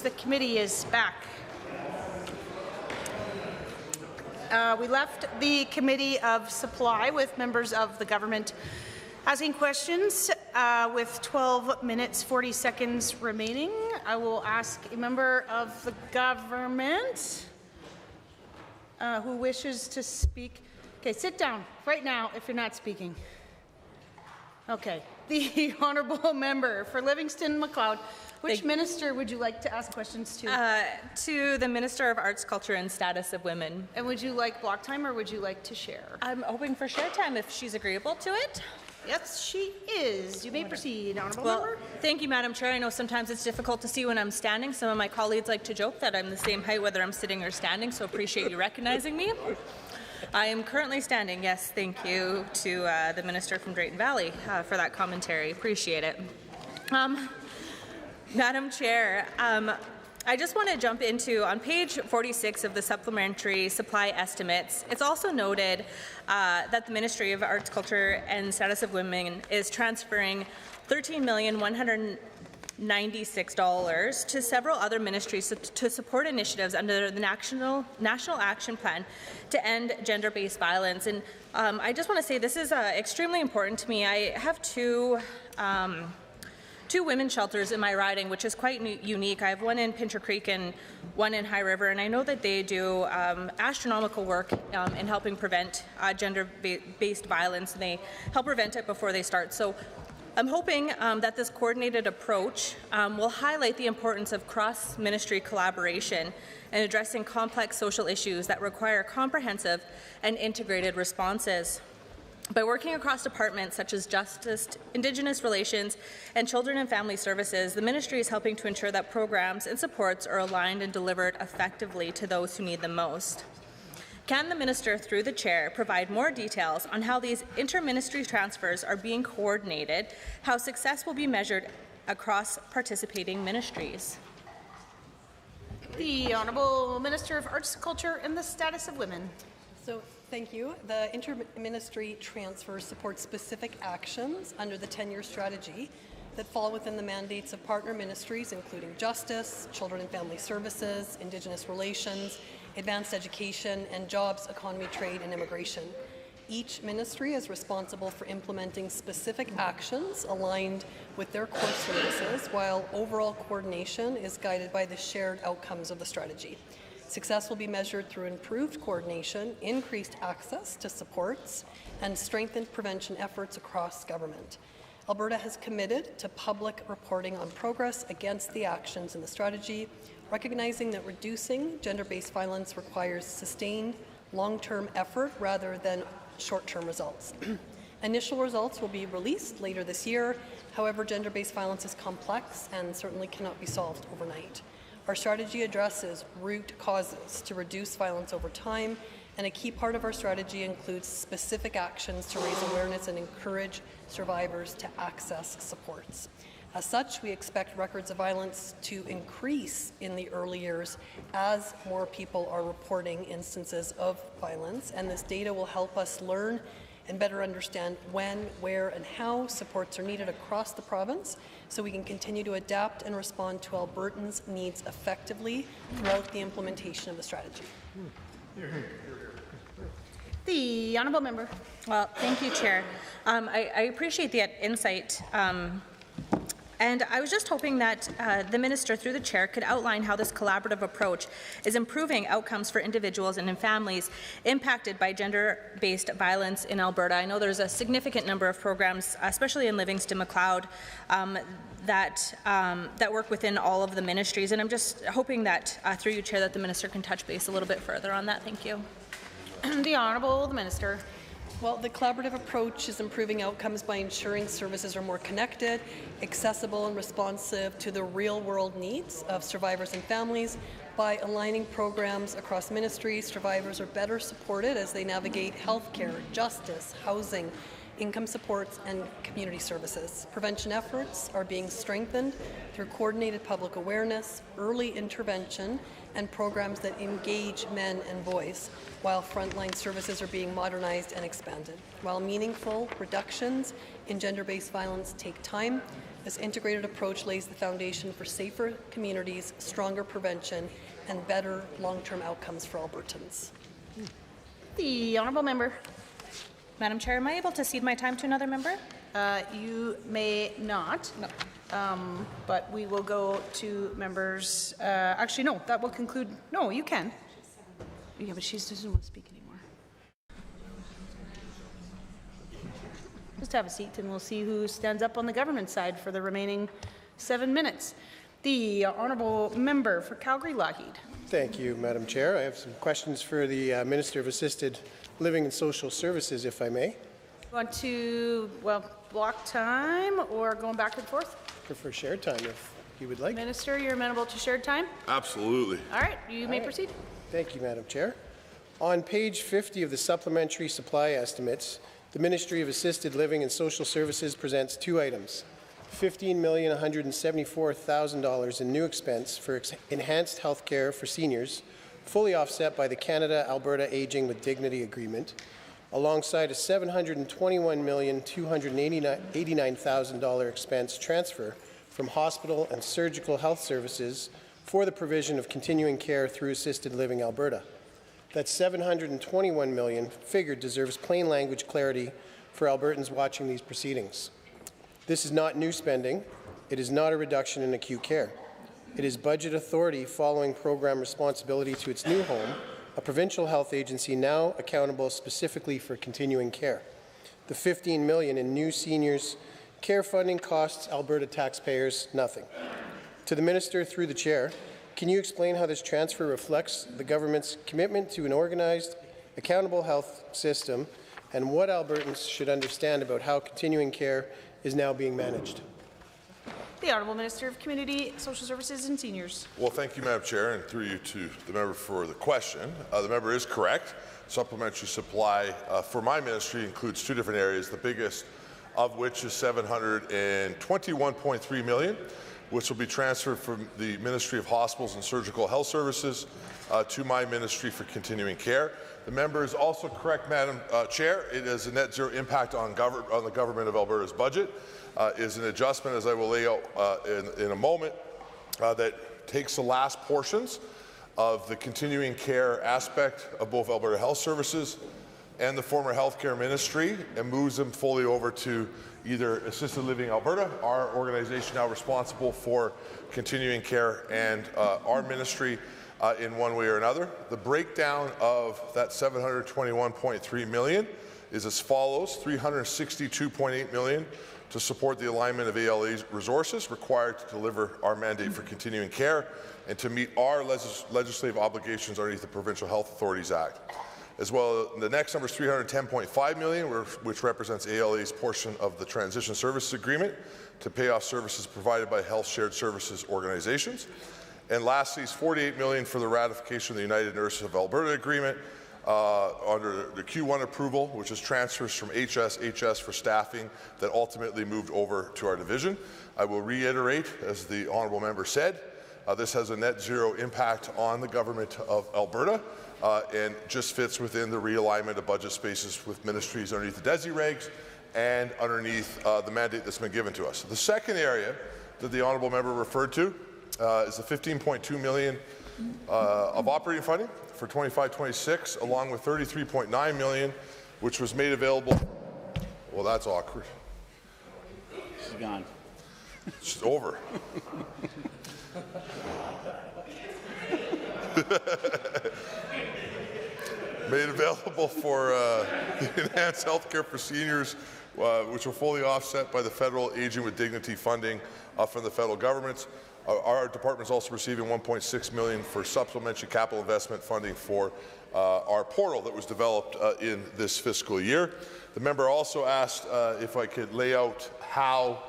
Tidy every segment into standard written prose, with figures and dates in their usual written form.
the committee is back. We left the Committee of Supply with members of the government asking questions with 12 minutes 40 seconds remaining. I will ask a member of the government who wishes to speak. Okay, sit down right now if you're not speaking. Okay, the honourable member for Livingston-McLeod. Which minister would you like to ask questions to? To the Minister of Arts, Culture and Status of Women. And would you like block time or would you like to share? I'm hoping for share time if she's agreeable to it. Yes, she is. You may proceed, honourable member. Thank you, Madam Chair. I know sometimes it's difficult to see when I'm standing. Some of my colleagues like to joke that I'm the same height whether I'm sitting or standing, so appreciate you recognizing me. I am currently standing. Yes, thank you to the Minister from Drayton Valley for that commentary. Appreciate it. Madam Chair, I just want to jump into, on page 46 of the supplementary supply estimates, it's also noted that the Ministry of Arts, Culture and Status of Women is transferring $13,196 to several other ministries to support initiatives under the National Action Plan to end gender-based violence. And I just want to say this is extremely important to me. I have two women's shelters in my riding, which is quite unique. I have one in Pincher Creek and one in High River, and I know that they do astronomical work in helping prevent gender-based violence, and they help prevent it before they start. So I'm hoping that this coordinated approach will highlight the importance of cross-ministry collaboration and addressing complex social issues that require comprehensive and integrated responses. By working across departments such as Justice, Indigenous Relations, and Children and Family Services, the Ministry is helping to ensure that programs and supports are aligned and delivered effectively to those who need them most. Can the Minister, through the Chair, provide more details on how these inter-ministry transfers are being coordinated, how success will be measured across participating ministries? The Honourable Minister of Arts, Culture and the Status of Women. Thank you. The inter-ministry transfer supports specific actions under the 10-year strategy that fall within the mandates of partner ministries, including Justice, Children and Family Services, Indigenous Relations, Advanced Education, and Jobs, Economy, Trade, and Immigration. Each ministry is responsible for implementing specific actions aligned with their core services, while overall coordination is guided by the shared outcomes of the strategy. Success will be measured through improved coordination, increased access to supports, and strengthened prevention efforts across government. Alberta has committed to public reporting on progress against the actions in the strategy, recognizing that reducing gender-based violence requires sustained, long-term effort rather than short-term results. Initial results will be released later this year. However, gender-based violence is complex and certainly cannot be solved overnight. Our strategy addresses root causes to reduce violence over time, and a key part of our strategy includes specific actions to raise awareness and encourage survivors to access supports. As such, we expect records of violence to increase in the early years as more people are reporting instances of violence, and this data will help us learn and better understand when, where, and how supports are needed across the province, so we can continue to adapt and respond to Albertans' needs effectively throughout the implementation of the strategy. The Honourable Member. Well, thank you, Chair. I appreciate the insight. And I was just hoping that the Minister, through the Chair, could outline how this collaborative approach is improving outcomes for individuals and in families impacted by gender-based violence in Alberta. I know there's a significant number of programs, especially in Livingston-Macleod, that work within all of the ministries, and I'm just hoping that, through you, Chair, that the Minister can touch base a little bit further on that. Thank you. The Honourable Minister. Well, the collaborative approach is improving outcomes by ensuring services are more connected, accessible and responsive to the real-world needs of survivors and families. By aligning programs across ministries, survivors are better supported as they navigate healthcare, justice, housing, income supports, and community services. Prevention efforts are being strengthened through coordinated public awareness, early intervention, and programs that engage men and boys, while frontline services are being modernized and expanded. While meaningful reductions in gender-based violence take time, this integrated approach lays the foundation for safer communities, stronger prevention, and better long-term outcomes for Albertans. The Honourable Member. Madam Chair, am I able to cede my time to another member? You may not. No. But we will go to members. Actually, no, that will conclude. No, you can. Yeah, but she doesn't want to speak anymore. Just have a seat and we'll see who stands up on the government side for the remaining 7 minutes. The Honourable Member for Calgary-Lougheed. Thank you, Madam Chair. I have some questions for the Minister of Assisted Living and Social Services, if I may. You want to, well, block time or going back and forth? Prefer shared time if you would like. Minister, you're amenable to shared time? Absolutely. All right, you may proceed. Thank you, Madam Chair. On page 50 of the supplementary supply estimates, the Ministry of Assisted Living and Social Services presents 2 items. $15,174,000 in new expense for enhanced health care for seniors, fully offset by the Canada-Alberta Aging with Dignity Agreement, alongside a $721,289,000 expense transfer from hospital and surgical health services for the provision of continuing care through Assisted Living Alberta. That $721 million figure deserves plain language clarity for Albertans watching these proceedings. This is not new spending. It is not a reduction in acute care. It is budget authority following program responsibility to its new home, a provincial health agency now accountable specifically for continuing care. The $15 million in new seniors care funding costs Alberta taxpayers nothing. To the Minister, through the Chair, can you explain how this transfer reflects the government's commitment to an organized, accountable health system and what Albertans should understand about how continuing care is now being managed? The Honourable Minister of Community, Social Services and Seniors. Well, thank you, Madam Chair, and through you to the member for the question. The member is correct. Supplementary supply for my ministry includes two different areas, the biggest of which is $721.3 million, which will be transferred from the Ministry of Hospitals and Surgical Health Services to my ministry for continuing care. The member is also correct, Madam Chair. It is a net zero impact on the government of Alberta's budget. Is an adjustment, as I will lay out in a moment, that takes the last portions of the continuing care aspect of both Alberta Health Services and the former healthcare ministry and moves them fully over to either Assisted Living Alberta, our organization now responsible for continuing care, and our ministry in one way or another. The breakdown of that $721.3 million is as follows: $362.8 million to support the alignment of ALA's resources required to deliver our mandate for continuing care and to meet our legislative obligations underneath the Provincial Health Authorities Act. As well, the next number is $310.5 million, which represents ALA's portion of the Transition Services Agreement to pay off services provided by health shared services organizations. And lastly is $48 million for the ratification of the United Nurses of Alberta Agreement under the Q1 approval, which is transfers from HS for staffing that ultimately moved over to our division. I will reiterate, as the honourable member said, this has a net zero impact on the government of Alberta and just fits within the realignment of budget spaces with ministries underneath the DESI regs and underneath the mandate that's been given to us. The second area that the honourable member referred to is the $15.2 million of operating funding for 25-26, along with $33.9 million, which was made available. Well, that's awkward. She's gone. It's over. Made available for enhanced health care for seniors, which were fully offset by the federal Aging with Dignity funding from the federal governments. Our department is also receiving $1.6 million for supplementary capital investment funding for our portal that was developed in this fiscal year. The member also asked if I could lay out how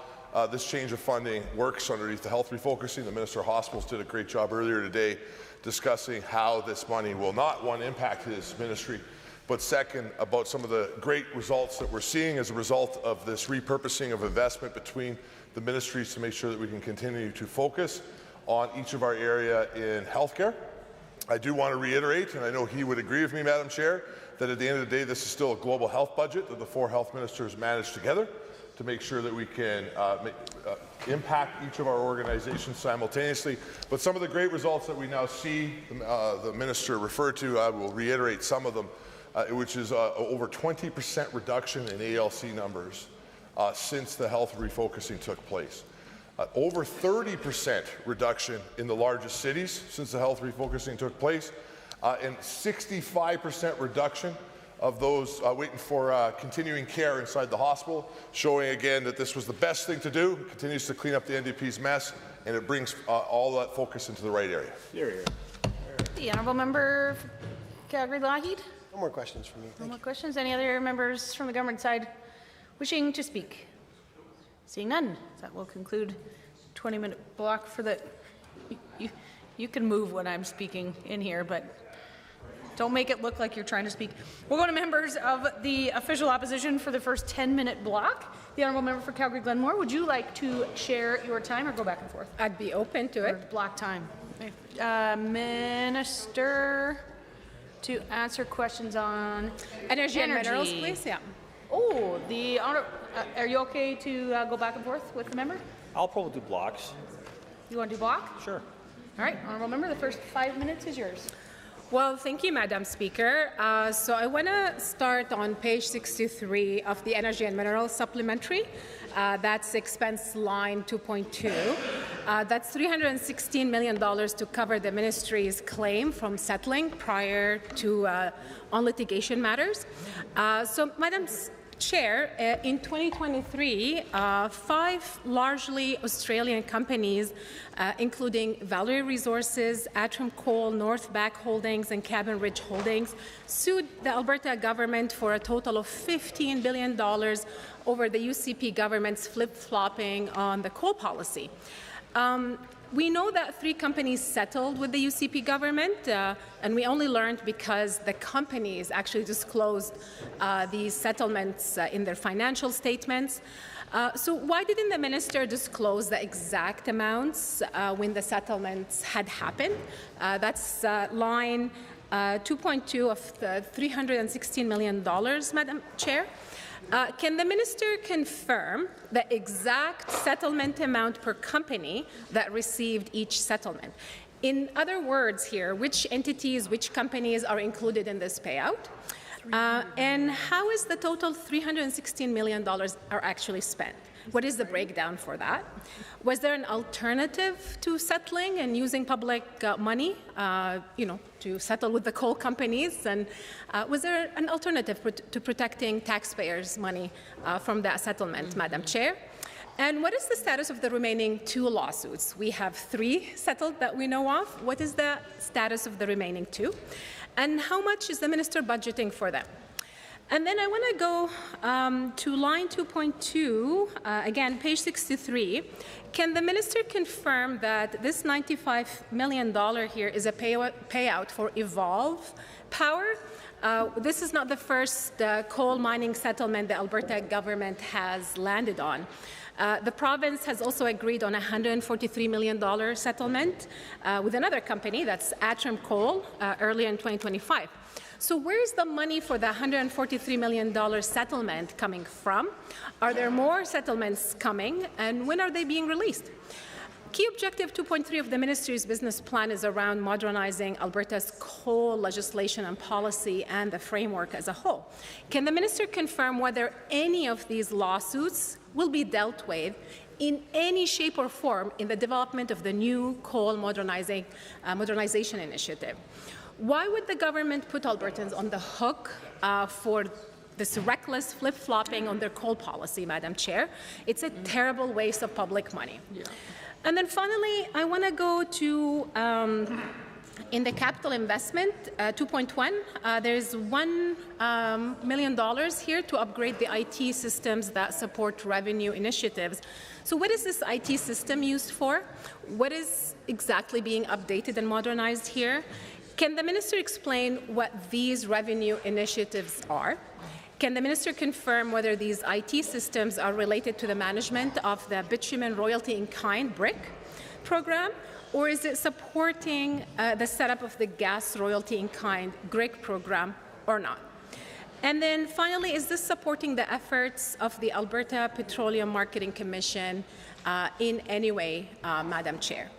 this change of funding works underneath the health refocusing. The Minister of Hospitals did a great job earlier today discussing how this money will not, one, impact his ministry, but second, about some of the great results that we're seeing as a result of this repurposing of investment between the ministries to make sure that we can continue to focus on each of our area in healthcare. I do want to reiterate, and I know he would agree with me, Madam Chair, that at the end of the day, this is still a global health budget that the four health ministers manage together to make sure that we can impact each of our organizations simultaneously. But some of the great results that we now see, the minister referred to, I will reiterate some of them, which is over 20% reduction in ALC numbers since the health refocusing took place. Over 30% reduction in the largest cities since the health refocusing took place, and 65% reduction of those waiting for continuing care inside the hospital, showing again that this was the best thing to do. It continues to clean up the NDP's mess, and it brings all that focus into the right area. The honourable member Calgary-Lougheed. No more questions from me. No more questions. Any other members from the government side wishing to speak? Seeing none, that will conclude 20-minute block for the. You can move when I'm speaking in here, but don't make it look like you're trying to speak. We'll go to members of the official opposition for the first 10-minute block. The Honourable Member for Calgary Glenmore, would you like to share your time or go back and forth? I'd be open to Or it. block time. Minister to answer questions on Energy and minerals, please. Yeah. Oh, are you okay to go back and forth with the member? I'll probably do blocks. You want to do block? Sure. All right, Honourable Member, the first 5 minutes is yours. Well, thank you, Madam Speaker. So I want to start on page 63 of the Energy and Minerals Supplementary. That's expense line 2.2. That's $316 million to cover the ministry's claim from settling prior to on litigation matters. So, Madam Chair, in 2023, 5 largely Australian companies, including Valerie Resources, Atrum Coal, North Back Holdings, and Cabin Ridge Holdings, sued the Alberta government for a total of $15 billion over the UCP government's flip-flopping on the coal policy. We know that 3 companies settled with the UCP government, and we only learned because the companies actually disclosed these settlements in their financial statements. So why didn't the minister disclose the exact amounts when the settlements had happened? That's line 2.2 of the $316 million, Madam Chair. Can the minister confirm the exact settlement amount per company that received each settlement? In other words here, which entities, which companies are included in this payout? And how is the total $316 million are actually spent? What is the breakdown for that? Was there an alternative to settling and using public money, to settle with the coal companies? And was there an alternative to protecting taxpayers' money from that settlement, Madam Chair? And what is the status of the remaining 2 lawsuits? We have 3 settled that we know of. What is the status of the remaining 2? And how much is the minister budgeting for them? And then I want to go to line 2.2, again, page 63. Can the minister confirm that this $95 million here is a payout for Evolve Power? This is not the first coal mining settlement the Alberta government has landed on. The province has also agreed on a $143 million settlement with another company, that's Atrum Coal, earlier in 2025. So where is the money for the $143 million settlement coming from? Are there more settlements coming, and when are they being released? Key objective 2.3 of the ministry's business plan is around modernizing Alberta's coal legislation and policy and the framework as a whole. Can the minister confirm whether any of these lawsuits will be dealt with in any shape or form in the development of the new coal modernization initiative? Why would the government put Albertans on the hook for this reckless flip-flopping on their coal policy, Madam Chair? It's a terrible waste of public money. Yeah. And then finally, I want to go to, in the capital investment, 2.1, there's $1 million here to upgrade the IT systems that support revenue initiatives. So what is this IT system used for? What is exactly being updated and modernized here? Can the minister explain what these revenue initiatives are? Can the minister confirm whether these IT systems are related to the management of the bitumen royalty in kind BRIC program, or is it supporting the setup of the gas royalty in kind GRIC program or not? And then finally, is this supporting the efforts of the Alberta Petroleum Marketing Commission in any way, Madam Chair?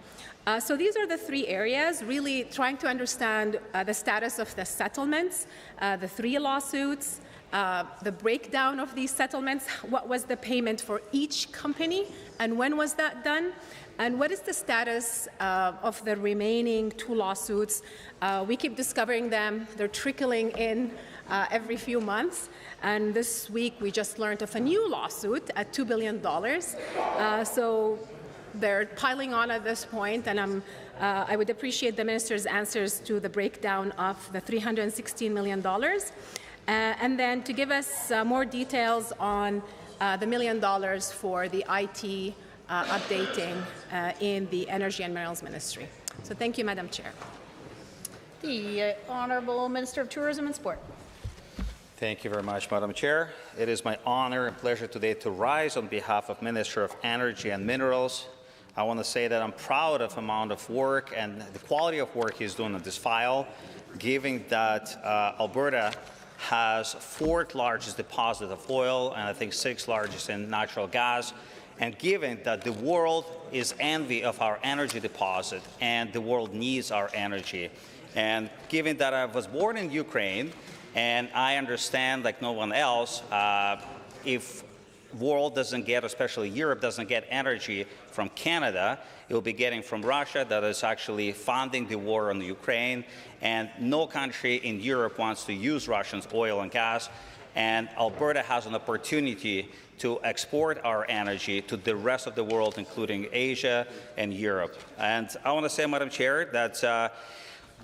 So these are the 3 areas, really trying to understand the status of the settlements, the 3 lawsuits, the breakdown of these settlements, what was the payment for each company, and when was that done, and what is the status of the remaining 2 lawsuits. We keep discovering them. They're trickling in every few months, and this week we just learned of a new lawsuit at $2 billion. So they're piling on at this point, and I would appreciate the minister's answers to the breakdown of the $316 million. And then to give us more details on the $1 million for the IT updating in the Energy and Minerals Ministry. So thank you, Madam Chair. The Honourable Minister of Tourism and Sport. Thank you very much, Madam Chair. It is my honor and pleasure today to rise on behalf of Minister of Energy and Minerals. I want to say that I'm proud of the amount of work and the quality of work he's doing on this file, given that Alberta has 4th largest deposit of oil and I think 6th largest in natural gas, and given that the world is envy of our energy deposit and the world needs our energy. And given that I was born in Ukraine, and I understand, like no one else, if world doesn't get, especially Europe, doesn't get energy from Canada, it will be getting from Russia, that is actually funding the war on the Ukraine. And no country in Europe wants to use Russia's oil and gas. And Alberta has an opportunity to export our energy to the rest of the world, including Asia and Europe. And I want to say, Madam Chair, that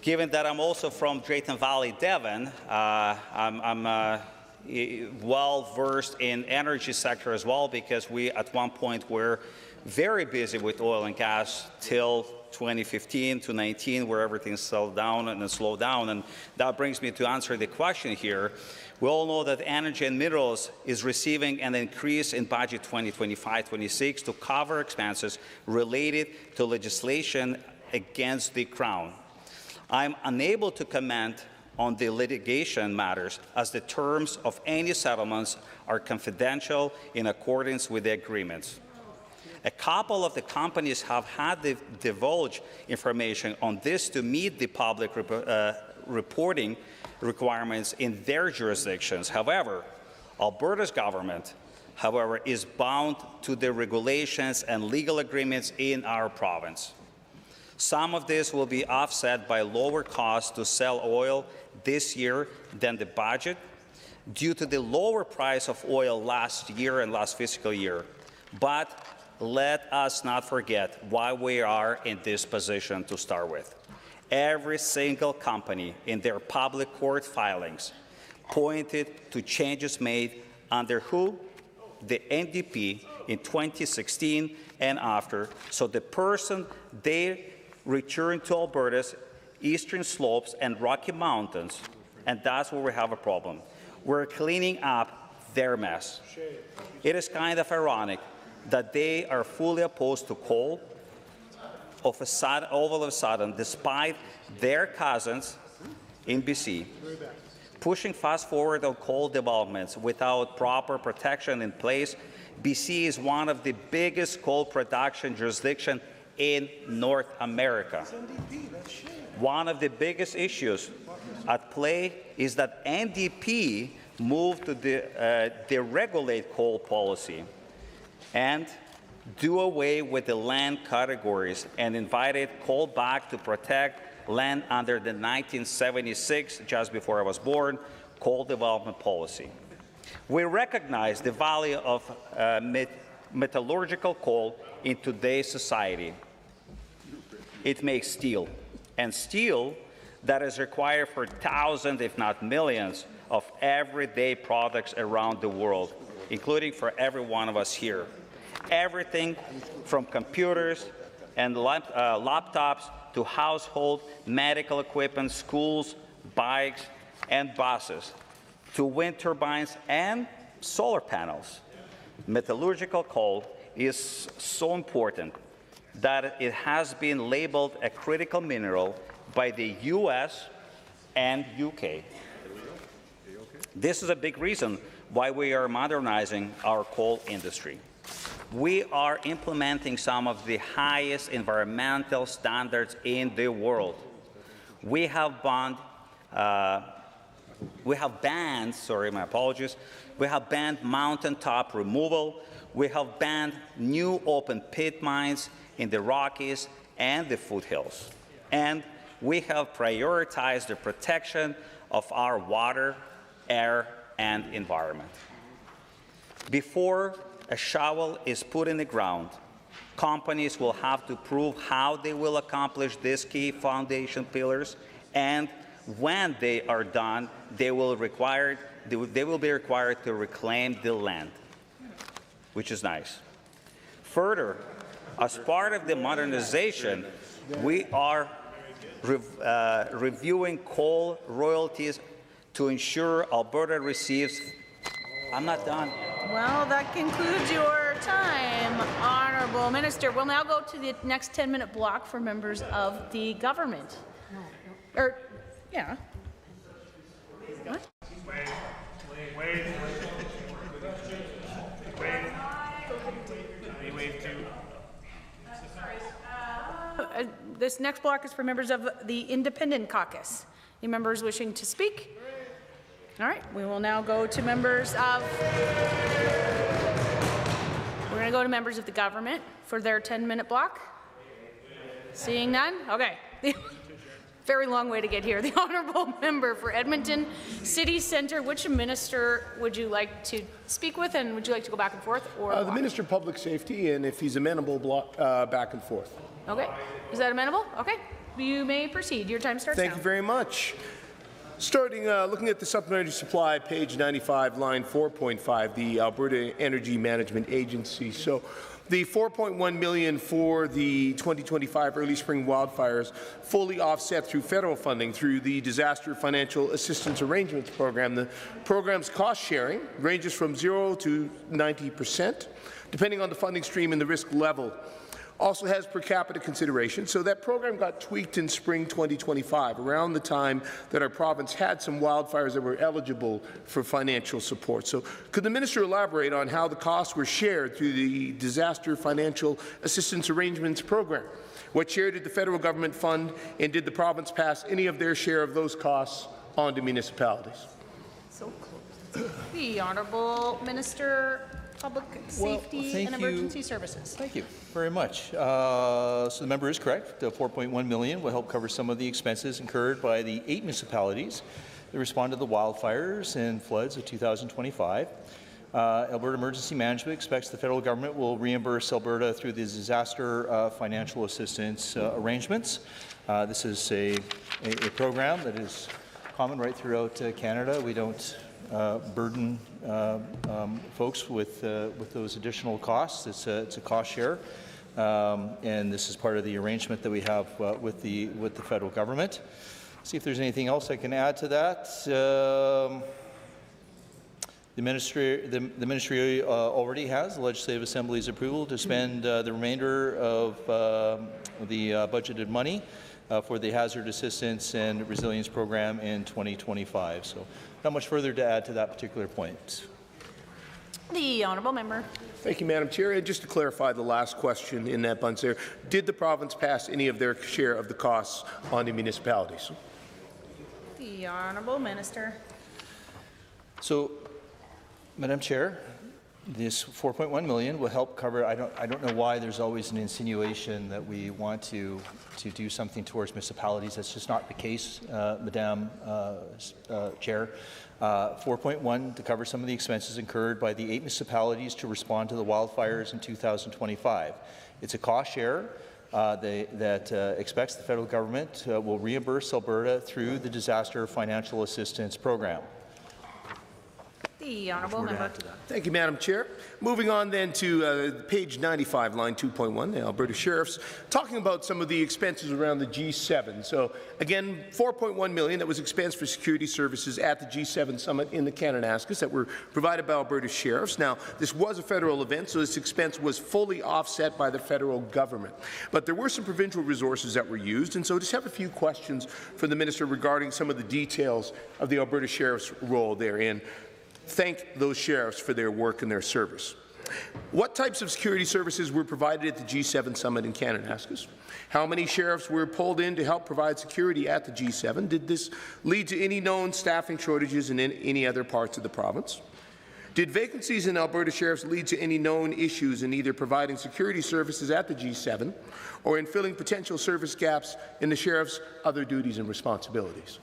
given that I'm also from Drayton Valley, Devon, I'm well-versed in energy sector as well, because we at one point were very busy with oil and gas till 2015 to 19, where everything slowed down. And that brings me to answer the question here. We all know that Energy and Minerals is receiving an increase in budget 2025-26 to cover expenses related to legislation against the Crown. I'm unable to comment on the litigation matters, as the terms of any settlements are confidential in accordance with the agreements. A couple of the companies have had to divulge information on this to meet the public reporting requirements in their jurisdictions. However, Alberta's government, is bound to the regulations and legal agreements in our province. Some of this will be offset by lower costs to sell oil this year than the budget, due to the lower price of oil last year and last fiscal year. But let us not forget why we are in this position to start with. Every single company in their public court filings pointed to changes made under who? The NDP in 2016 and after. So the person they return to Alberta's eastern slopes and Rocky Mountains, and that's where we have a problem. We're cleaning up their mess. It is kind of ironic that they are fully opposed to coal all of a sudden, despite their cousins in BC pushing fast forward on coal developments without proper protection in place. BC is one of the biggest coal production jurisdictions in North America. One of the biggest issues at play is that NDP moved to deregulate coal policy and do away with the land categories and invited coal back to protect land under the 1976, just before I was born, coal development policy. We recognize the value of metallurgical coal in today's society. It makes steel, and steel that is required for thousands, if not millions, of everyday products around the world, including for every one of us here. Everything from computers and laptops to household, medical equipment, schools, bikes, and buses, to wind turbines and solar panels. Metallurgical coal is so important that it has been labeled a critical mineral by the US and UK. This is a big reason why we are modernizing our coal industry. We are implementing some of the highest environmental standards in the world. We have banned, mountaintop removal. We have banned new open pit mines in the Rockies and the foothills. And we have prioritized the protection of our water, air, and environment. Before a shovel is put in the ground, companies will have to prove how they will accomplish these key foundation pillars, and when they are done, they will be required to reclaim the land, which is nice. Further, as part of the modernization, we are reviewing coal royalties to ensure Alberta receives... I'm not done. Well, that concludes your time, Honourable Minister. We'll now go to the next 10-minute block for members of the government. Yeah. What? Wait. This next block is for members of the Independent Caucus. Any members wishing to speak? All right, we will now go to members of... We're going to go to members of the government for their 10-minute block. Seeing none? Okay. Very long way to get here. The honourable member for Edmonton City Centre. Which minister would you like to speak with, and would you like to go back and forth? Or the Minister of Public Safety, and if he's amenable, back and forth. Okay. Is that amenable? Okay. You may proceed. Your time starts now. Thank you very much. Starting looking at the supplementary supply, page 95, line 4.5, the Alberta Energy Management Agency. So the $4.1 million for the 2025 early spring wildfires fully offset through federal funding through the Disaster Financial Assistance Arrangements Program. The program's cost sharing ranges from 0 to 90%, depending on the funding stream and the risk level. Also has per capita consideration, so that program got tweaked in spring 2025, around the time that our province had some wildfires that were eligible for financial support. So could the minister elaborate on how the costs were shared through the Disaster Financial Assistance Arrangements Program? What share did the federal government fund, and did the province pass any of their share of those costs on to municipalities? So close. The Honourable Minister Public Safety and Emergency Services. Thank you very much. So the member is correct. The $4.1 million will help cover some of the expenses incurred by the 8 municipalities that responded to the wildfires and floods of 2025. Alberta Emergency Management expects the federal government will reimburse Alberta through the Disaster Financial Assistance Arrangements. This is a program that is common right throughout Canada. We don't burden folks with those additional costs. It's a cost share, and this is part of the arrangement that we have with the federal government. See if there's anything else I can add to that. The ministry already has the Legislative Assembly's approval to spend the remainder of the budgeted money for the Hazard Assistance and Resilience Program in 2025. So not much further to add to that particular point. The Honourable Member. Thank you, Madam Chair. And just to clarify the last question in that bunch there, did the province pass any of their share of the costs on to municipalities? The Honourable Minister. So, Madam Chair, this $4.1 million will help cover. I don't know why there's always an insinuation that we want to do something towards municipalities. That's just not the case, Madam Chair. 4.1 to cover some of the expenses incurred by the 8 municipalities to respond to the wildfires in 2025. It's a cost share that expects the federal government will reimburse Alberta through the Disaster Financial Assistance Program. The Honourable Member. Thank you, Madam Chair. Moving on then to page 95, line 2.1, the Alberta Sheriffs, talking about some of the expenses around the G7. So again, $4.1 million that was expensed for security services at the G7 summit in the Kananaskis that were provided by Alberta Sheriffs. Now, this was a federal event, so this expense was fully offset by the federal government. But there were some provincial resources that were used, and so I just have a few questions for the Minister regarding some of the details of the Alberta Sheriff's role therein. Thank those sheriffs for their work and their service. What types of security services were provided at the G7 summit in Kananaskis? How many sheriffs were pulled in to help provide security at the G7? Did this lead to any known staffing shortages in any other parts of the province? Did vacancies in Alberta sheriffs lead to any known issues in either providing security services at the G7 or in filling potential service gaps in the sheriff's other duties and responsibilities?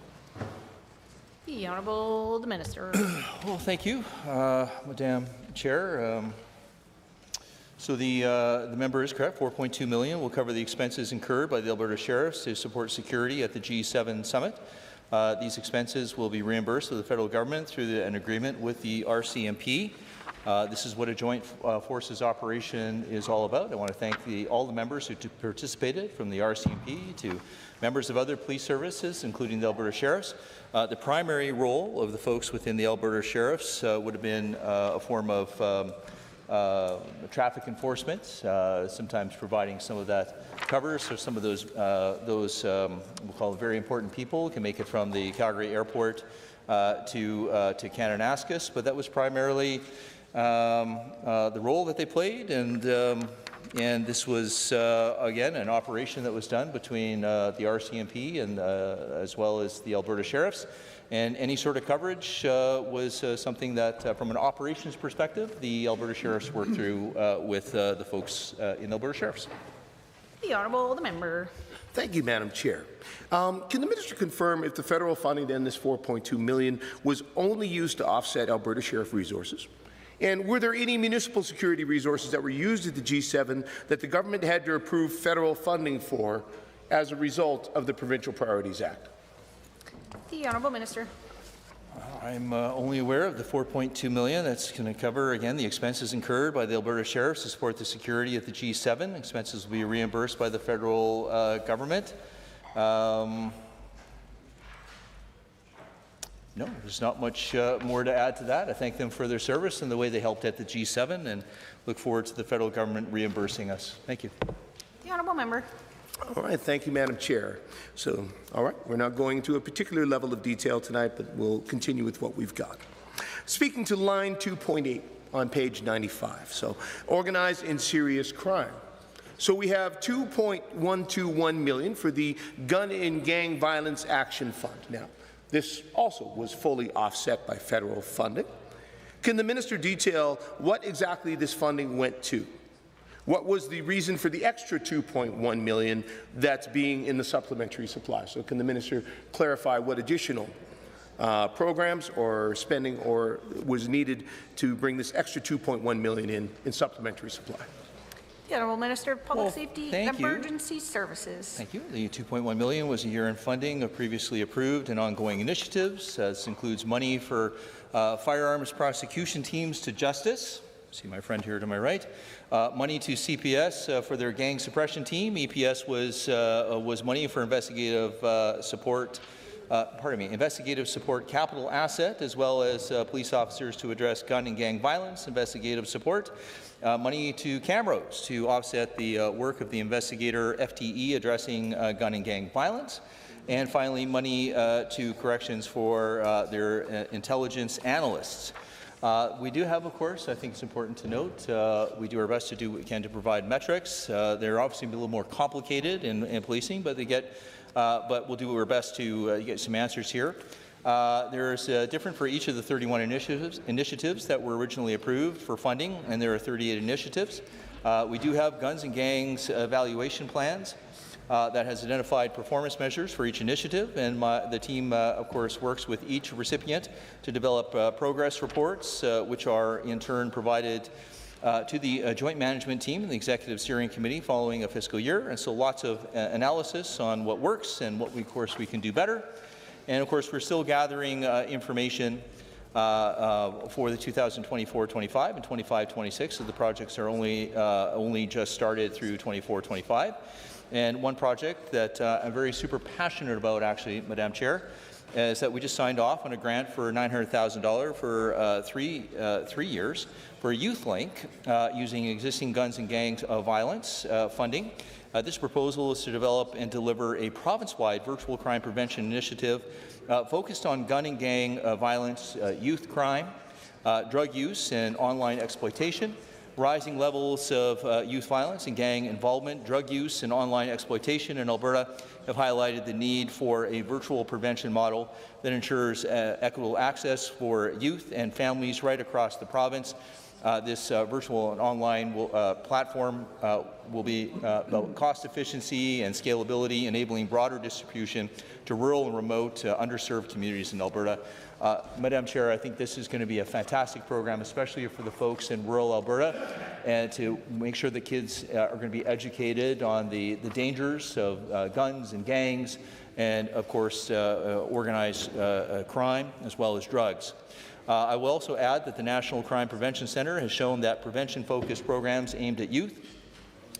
The Honourable Minister. Well, thank you, Madam Chair. So the member is correct. $4.2 million will cover the expenses incurred by the Alberta Sheriffs to support security at the G7 summit. These expenses will be reimbursed to the federal government through an agreement with the RCMP. This is what a joint forces operation is all about. I want to thank all the members who participated, from the RCMP to members of other police services, including the Alberta Sheriffs. The primary role of the folks within the Alberta Sheriffs would have been a form of traffic enforcement, sometimes providing some of that cover, so some of those we'll call it very important people can make it from the Calgary airport to Kananaskis, but that was primarily the role that they played, and this was again an operation that was done between the RCMP and as well as the Alberta Sheriffs. And any sort of coverage was something that, from an operations perspective, the Alberta Sheriffs worked through with the folks in Alberta Sheriffs. The Honourable the Member. Thank you, Madam Chair. Can the Minister confirm if the federal funding, then this $4.2 million, was only used to offset Alberta Sheriff resources? And were there any municipal security resources that were used at the G7 that the government had to approve federal funding for as a result of the Provincial Priorities Act? The Honourable Minister. I'm only aware of the $4.2 million. That's going to cover, again, the expenses incurred by the Alberta Sheriffs to support the security at the G7. Expenses will be reimbursed by the federal government. No, there's not much more to add to that. I thank them for their service and the way they helped at the G7, and look forward to the federal government reimbursing us. Thank you. The Honourable Member. All right, thank you, Madam Chair. So, all right, we're not going to a particular level of detail tonight, but we'll continue with what we've got. Speaking to line 2.8 on page 95, so organized and serious crime. So we have $2.121 million for the Gun and Gang Violence Action Fund. Now, this also was fully offset by federal funding. Can the Minister detail what exactly this funding went to? What was the reason for the extra $2.1 million that's being in the supplementary supply? So can the Minister clarify what additional programs or spending or was needed to bring this extra $2.1 million in supplementary supply? The Honourable Minister of Public Safety and Emergency Services. Thank you. The $2.1 million was a year-end funding of previously approved and ongoing initiatives. This includes money for firearms prosecution teams to justice. See my friend here to my right. Money to CPS for their gang suppression team. EPS was money for investigative support. Investigative support capital asset, as well as police officers to address gun and gang violence. Investigative support. Money to CAMROs to offset the work of the investigator FTE addressing gun and gang violence. And finally, money to corrections for their intelligence analysts. We do have, of course, I think it's important to note, we do our best to do what we can to provide metrics. They're obviously a little more complicated in policing, but but we'll do our best to get some answers here. There's different for each of the 31 initiatives that were originally approved for funding, and there are 38 initiatives. We do have guns and gangs evaluation plans that has identified performance measures for each initiative, and the team, of course, works with each recipient to develop progress reports, which are in turn provided to the Joint Management Team and the Executive Steering Committee following a fiscal year. And so lots of analysis on what works and what, of course, we can do better. And of course, we're still gathering information for the 2024-25 and 25-26, so the projects are only just started through 24-25. And one project that I'm very super passionate about, actually, Madam Chair, is that we just signed off on a grant for $900,000 for three years for Youth Link using existing guns and gangs violence funding. This proposal is to develop and deliver a province-wide virtual crime prevention initiative focused on gun and gang violence, youth crime, drug use and online exploitation, rising levels of youth violence and gang involvement, drug use and online exploitation in Alberta have highlighted the need for a virtual prevention model that ensures equitable access for youth and families right across the province. This virtual and online platform will be about cost efficiency and scalability, enabling broader distribution to rural and remote underserved communities in Alberta. Madam Chair, I think this is going to be a fantastic program, especially for the folks in rural Alberta, and to make sure that kids are going to be educated on the dangers of guns and gangs and, of course, organized crime as well as drugs. I will also add that the National Crime Prevention Centre has shown that prevention-focused programs aimed at youth,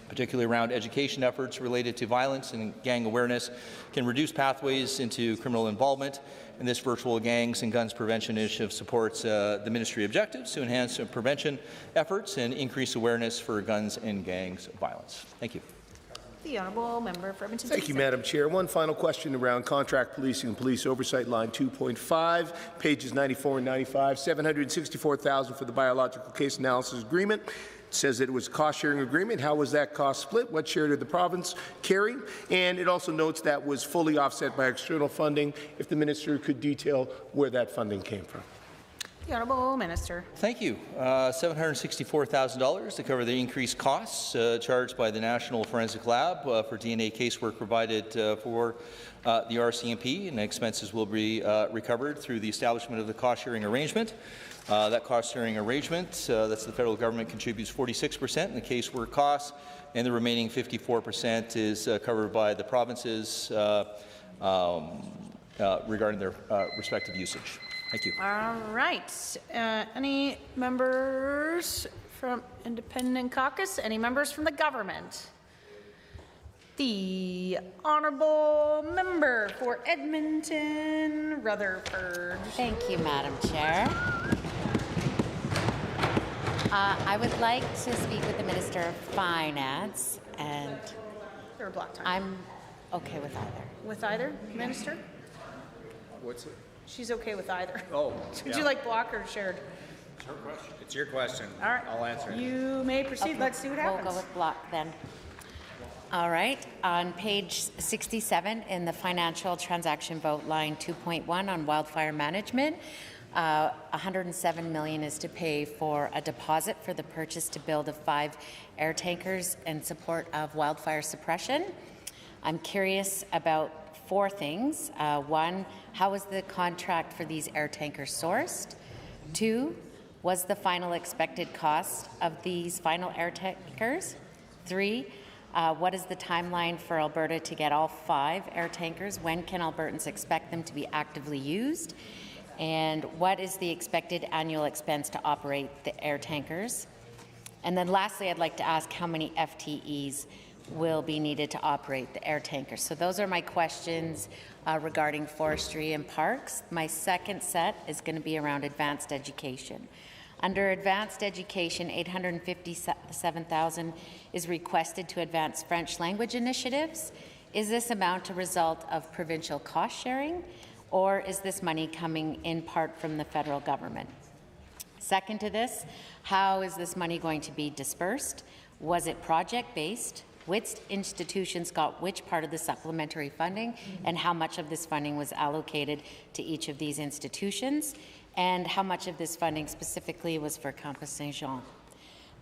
particularly around education efforts related to violence and gang awareness, can reduce pathways into criminal involvement. And this virtual gangs and guns prevention initiative supports the ministry objectives to enhance prevention efforts and increase awareness for guns and gangs violence. Thank you. The honourable member for Edmonton. Thank you, Madam Chair. One final question around contract policing and police oversight, line 2.5, pages 94 and 95. $764,000 for the biological case analysis agreement. It says that it was a cost-sharing agreement. How was that cost split? What share did the province carry? And it also notes that was fully offset by external funding. If the minister could detail where that funding came from. The honourable minister. Thank you. $764,000 to cover the increased costs charged by the National Forensic Lab for DNA casework provided for the RCMP, and expenses will be recovered through the establishment of the cost-sharing arrangement. That cost-sharing arrangement, that's the federal government contributes 46% in the casework costs, and the remaining 54% is covered by the provinces regarding their respective usage. Thank you. All right. Any members from Independent Caucus? Any members from the government? The honourable member for Edmonton Rutherford. Thank you, Madam Chair. I would like to speak with the Minister of Finance, and Or block time. I'm okay with either. With either, Minister? What's it? She's okay with either. Oh, Would you like block or shared? It's her question. It's your question. All right. I'll answer it. You may proceed. Okay, Let's see what happens. We'll go with block then. All right. On page 67 in the financial transaction vote, line 2.1 on wildfire management, $107 million is to pay for a deposit for the purchase to build of 5 air tankers in support of wildfire suppression. I'm curious about 4 things. 1, how was the contract for these air tankers sourced? 2, was the final expected cost of these final air tankers? 3, what is the timeline for Alberta to get all 5 air tankers? When can Albertans expect them to be actively used? And what is the expected annual expense to operate the air tankers? And then lastly, I'd like to ask how many FTEs will be needed to operate the air tankers. So those are my questions regarding forestry and parks. My second set is going to be around advanced education. Under advanced education, $857,000 is requested to advance French language initiatives. Is this amount a result of provincial cost sharing, or is this money coming in part from the federal government? Second to this, how is this money going to be dispersed? Was it project-based? Which institutions got which part of the supplementary funding, and how much of this funding was allocated to each of these institutions, and how much of this funding specifically was for Campus Saint-Jean?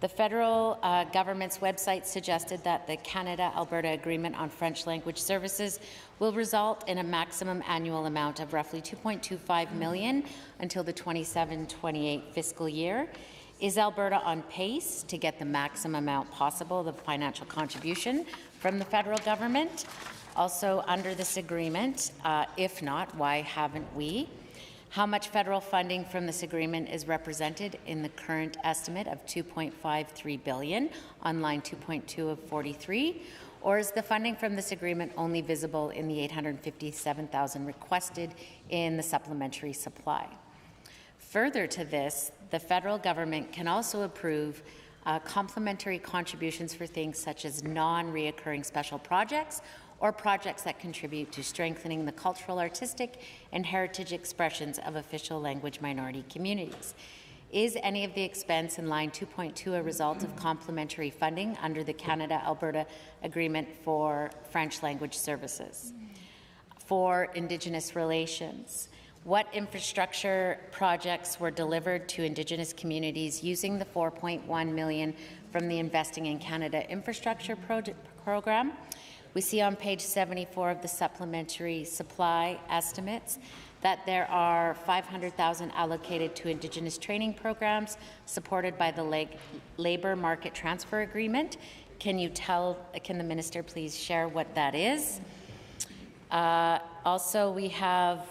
The federal government's website suggested that the Canada-Alberta Agreement on French Language Services will result in a maximum annual amount of roughly $2.25 million until the 27-28 fiscal year. Is Alberta on pace to get the maximum amount possible, the financial contribution from the federal government? Also, under this agreement, if not, why haven't we? How much federal funding from this agreement is represented in the current estimate of $2.53 billion on line 2.2 of 43? Or is the funding from this agreement only visible in the $857,000 requested in the supplementary supply? Further to this, the federal government can also approve complementary contributions for things such as non-reoccurring special projects or projects that contribute to strengthening the cultural, artistic, and heritage expressions of official language minority communities. Is any of the expense in line 2.2 a result of complementary funding under the Canada-Alberta Agreement for French Language Services? For Indigenous relations, what infrastructure projects were delivered to Indigenous communities using the $4.1 million from the Investing in Canada Infrastructure Program? We see on page 74 of the supplementary supply estimates that there are $500,000 allocated to Indigenous training programs supported by the Labour Market Transfer Agreement. Can the Minister please share what that is? Also, we have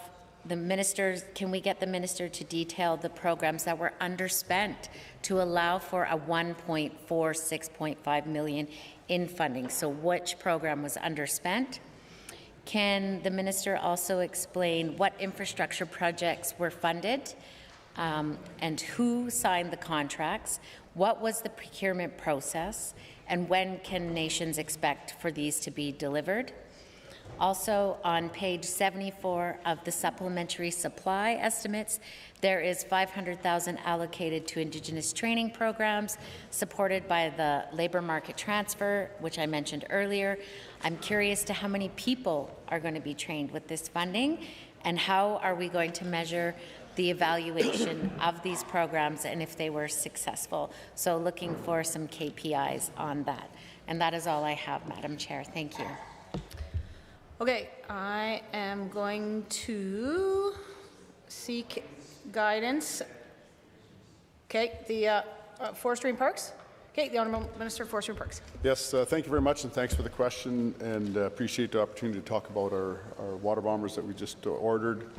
can we get the minister to detail the programs that were underspent to allow for a 1.46.5 million in funding? So which program was underspent? Can the minister also explain what infrastructure projects were funded and who signed the contracts? What was the procurement process? And when can nations expect for these to be delivered? Also, on page 74 of the supplementary supply estimates, there is $500,000 allocated to Indigenous training programs supported by the labour market transfer, which I mentioned earlier. I'm curious to how many people are going to be trained with this funding, and how are we going to measure the evaluation of these programs and if they were successful. So looking for some KPIs on that. And that is all I have, Madam Chair. Thank you. Okay, I am going to seek guidance. Okay, the Forestry and Parks. Okay, the Honourable Minister of Forestry and Parks. Yes, thank you very much, and thanks for the question, and appreciate the opportunity to talk about our water bombers that we just ordered.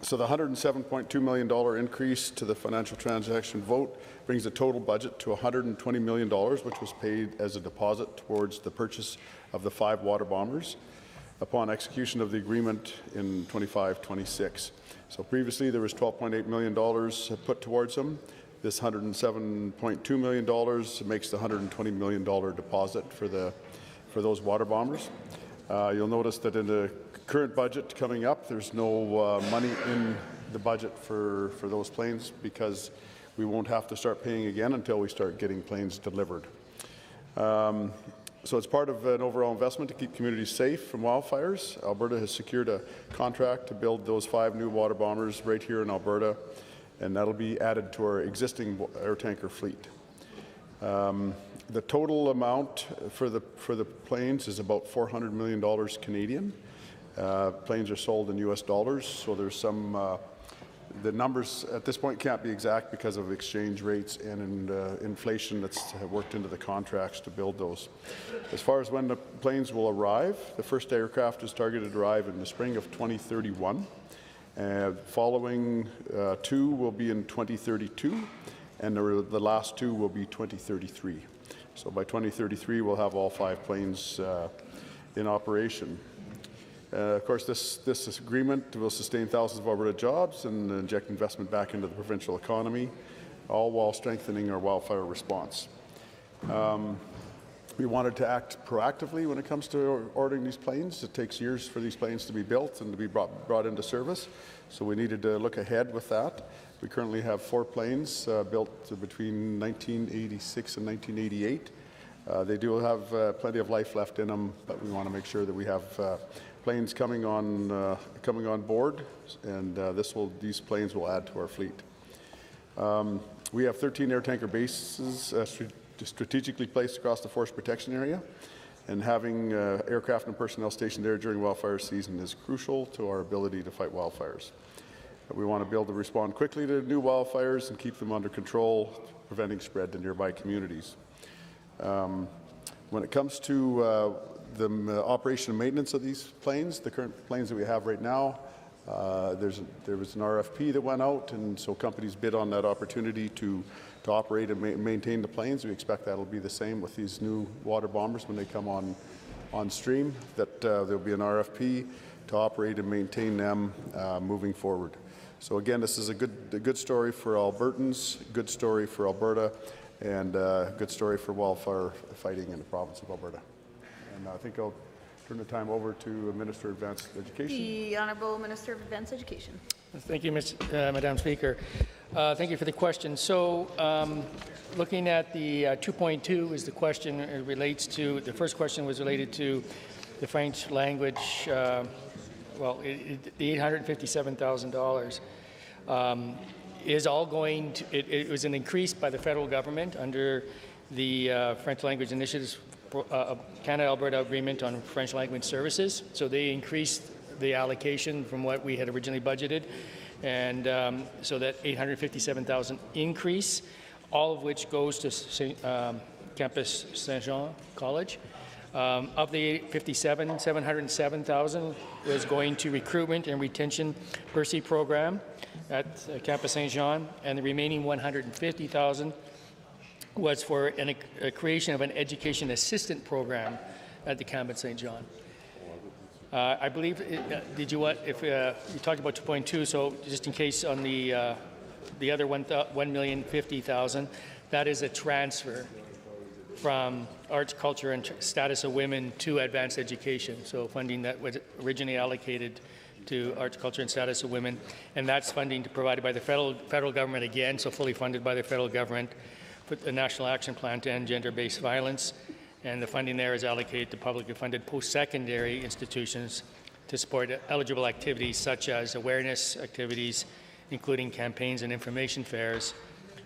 So the $107.2 million increase to the financial transaction vote brings the total budget to $120 million, which was paid as a deposit towards the purchase of the 5 water bombers upon execution of the agreement in 25-26. So previously there was $12.8 million put towards them. This $107.2 million makes the $120 million deposit for those water bombers. You'll notice that in the current budget coming up, there's no money in the budget for those planes, because we won't have to start paying again until we start getting planes delivered. So it's part of an overall investment to keep communities safe from wildfires. Alberta has secured a contract to build those 5 new water bombers right here in Alberta, and that'll be added to our existing air tanker fleet. The total amount for the planes is about $400 million Canadian. Planes are sold in US dollars, so there's some, the numbers at this point can't be exact because of exchange rates and inflation that's worked into the contracts to build those. As far as when the planes will arrive, the first aircraft is targeted to arrive in the spring of 2031. Following 2 will be in 2032, and the last 2 will be 2033. So by 2033, we'll have all 5 planes in operation. Of course, this agreement will sustain thousands of Alberta jobs and inject investment back into the provincial economy, all while strengthening our wildfire response. We wanted to act proactively when it comes to ordering these planes. It takes years for these planes to be built and to be brought into service, so we needed to look ahead with that. We currently have 4 planes built between 1986 and 1988. They do have plenty of life left in them, but we want to make sure that we have planes coming on board, and these planes will add to our fleet. We have 13 air tanker bases strategically placed across the forest protection area, and having aircraft and personnel stationed there during wildfire season is crucial to our ability to fight wildfires. We want to be able to respond quickly to new wildfires and keep them under control, preventing spread to nearby communities. When it comes to the operation and maintenance of these planes, the current planes that we have right now, there was an RFP that went out, and so companies bid on that opportunity to operate and maintain the planes. We expect that will be the same with these new water bombers when they come on stream, that there'll be an RFP to operate and maintain them moving forward. So again, this is a good story for Albertans, good story for Alberta, and a good story for wildfire fighting in the province of Alberta. And I think I'll turn the time over to Minister of Advanced Education. The Honourable Minister of Advanced Education. Thank you, Madam Speaker. Thank you for the question. So, looking at the 2.2 is the question. It relates to, the first question was related to the French language. The $857,000 is all going to. It was an increase by the federal government under the French language initiatives. Canada-Alberta Agreement on French Language Services. So they increased the allocation from what we had originally budgeted, and so that $857,000 increase, all of which goes to Campus Saint-Jean College. Of the 57, 707,000 was going to recruitment and retention bursary program at Campus St. Jean, and the remaining 150,000 was for a creation of an education assistant program at the Campus St. John. I believe, did you want, if you talked about 2.2, so just in case on the other 1,050,000, that is a transfer from arts, culture, and status of women to advanced education. So funding that was originally allocated to arts, culture, and status of women, and that's funding provided by the federal government again, so fully funded by the federal government, for the National Action Plan to End Gender-Based Violence, and the funding there is allocated to publicly funded post-secondary institutions to support eligible activities such as awareness activities, including campaigns and information fairs,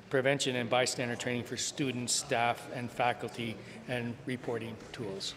prevention and bystander training for students, staff, and faculty, and reporting tools.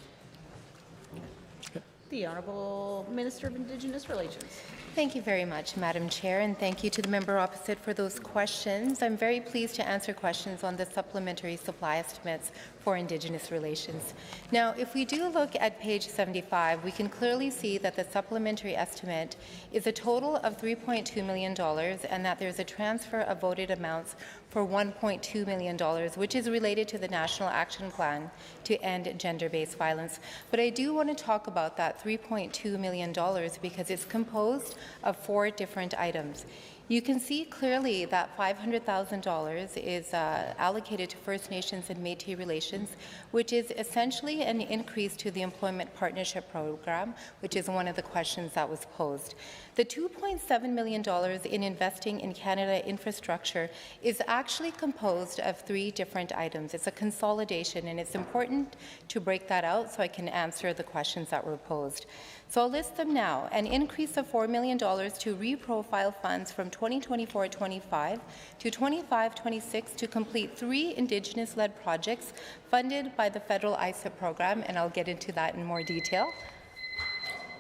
The Honourable Minister of Indigenous Relations. Thank you very much, Madam Chair, and thank you to the member opposite for those questions. I'm very pleased to answer questions on the supplementary supply estimates for Indigenous relations. Now, if we do look at page 75, we can clearly see that the supplementary estimate is a total of $3.2 million and that there's a transfer of voted amounts for $1.2 million, which is related to the National Action Plan to End Gender-Based Violence. But I do want to talk about that $3.2 million because it's composed of 4 different items. You can see clearly that $500,000 is allocated to First Nations and Métis relations, which is essentially an increase to the Employment Partnership Program, which is one of the questions that was posed. The $2.7 million in investing in Canada infrastructure is actually composed of 3 different items. It's a consolidation, and it's important to break that out so I can answer the questions that were posed. So I'll list them now. An increase of $4 million to reprofile funds from 2024-25 to 25-26 to complete 3 Indigenous-led projects funded by the federal ISIP program, and I'll get into that in more detail.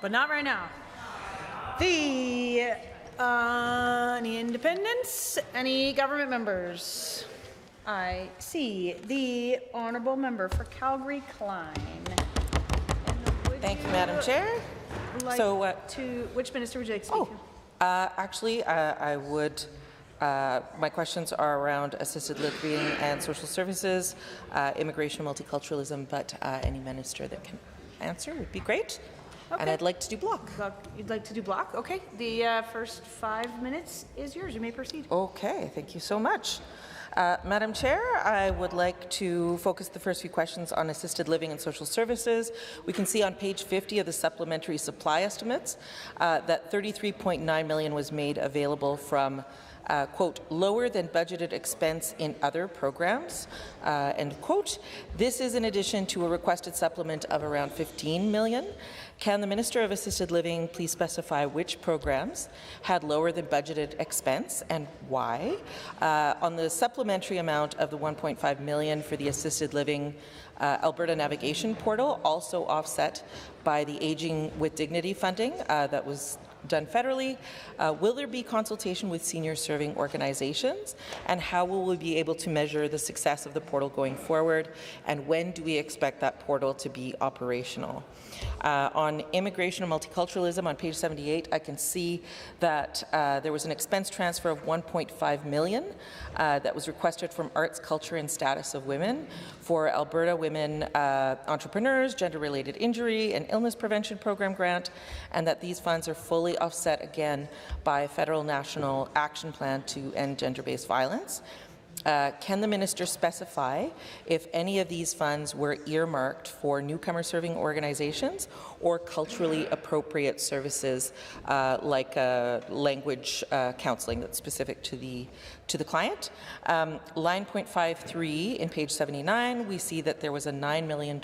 But not right now. Any independents? Any government members? I see the Honourable Member for Calgary-Klein. Thank you, Madam Chair. Which minister would you like to speak to? Actually, I would. My questions are around assisted living and social services, immigration, multiculturalism, but any minister that can answer would be great. Okay. And I'd like to do block. You'd like to do block? Okay. The first 5 minutes is yours. You may proceed. Okay. Thank you so much. Madam Chair, I would like to focus the first few questions on assisted living and social services. We can see on page 50 of the supplementary supply estimates that $33.9 million was made available from quote, lower than budgeted expense in other programs, end quote. This is in addition to a requested supplement of around $15 million. Can the Minister of Assisted Living please specify which programs had lower than budgeted expense and why? On the supplementary amount of the $1.5 million for the Assisted Living Alberta Navigation Portal, also offset by the Aging with Dignity funding that was done federally, will there be consultation with senior serving organizations, and how will we be able to measure the success of the portal going forward, and when do we expect that portal to be operational? On immigration and multiculturalism on page 78, I can see that there was an expense transfer of $1.5 million that was requested from Arts, Culture and Status of Women for Alberta Women Entrepreneurs, Gender-Related Injury and Illness Prevention Program grant, and that these funds are fully offset again by a federal national action plan to end gender-based violence. Can the minister specify if any of these funds were earmarked for newcomer serving organizations or culturally appropriate services like language counseling that's specific to the client? Line .53 in page 79, we see that there was a $9 million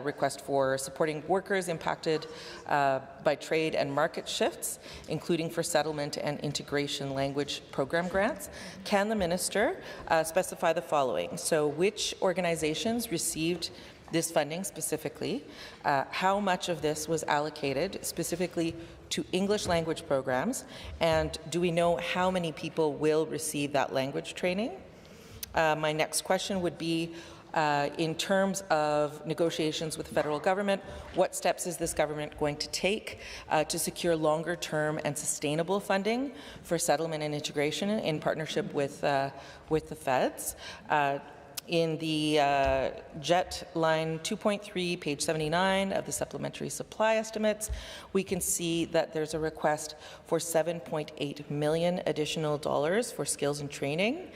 request for supporting workers impacted by trade and market shifts, including for settlement and integration language program grants. Can the minister specify the following? So which organizations received this funding specifically? How much of this was allocated specifically to English language programs? And do we know how many people will receive that language training? My next question would be, In terms of negotiations with the federal government, what steps is this government going to take to secure longer-term and sustainable funding for settlement and integration in partnership with the feds? In the JET line 2.3, page 79 of the supplementary supply estimates, we can see that there's a request for $7.8 million additional dollars for skills and training.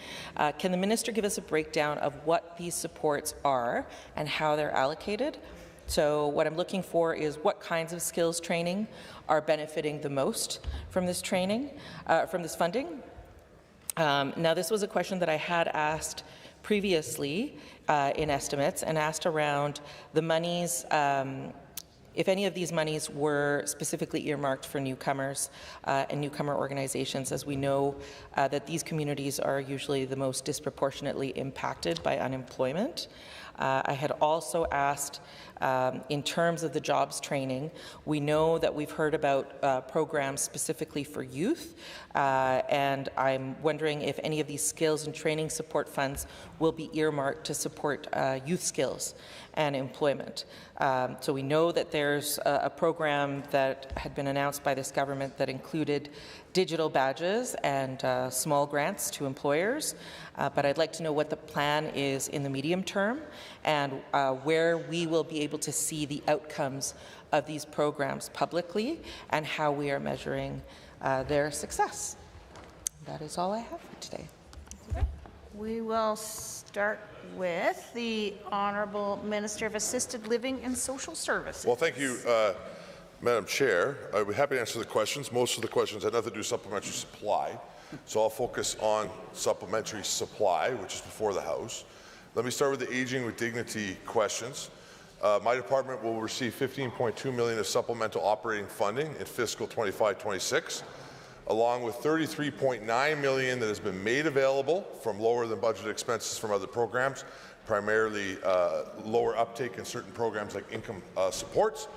Can the minister give us a breakdown of what these supports are and how they're allocated? So what I'm looking for is what kinds of skills training are benefiting the most from this training, from this funding. Now, this was a question that I had asked previously in estimates and asked around the monies, if any of these monies were specifically earmarked for newcomers and newcomer organizations, as we know that these communities are usually the most disproportionately impacted by unemployment. I had also asked, in terms of the jobs training, we know that we've heard about programs specifically for youth, and I'm wondering if any of these skills and training support funds will be earmarked to support youth skills and employment. So we know that there's a program that had been announced by this government that included digital badges and small grants to employers, but I'd like to know what the plan is in the medium term and where we will be able to see the outcomes of these programs publicly and how we are measuring their success. That is all I have for today. We will start with the Honourable Minister of Assisted Living and Social Services. Well, thank you, Madam Chair. I'd be happy to answer the questions. Most of the questions had nothing to do with supplementary supply, so I'll focus on supplementary supply, which is before the House. Let me start with the Aging with Dignity questions. My department will receive $15.2 million of supplemental operating funding in fiscal 25-26, along with $33.9 million that has been made available from lower than budgeted expenses from other programs, primarily lower uptake in certain programs like income supports,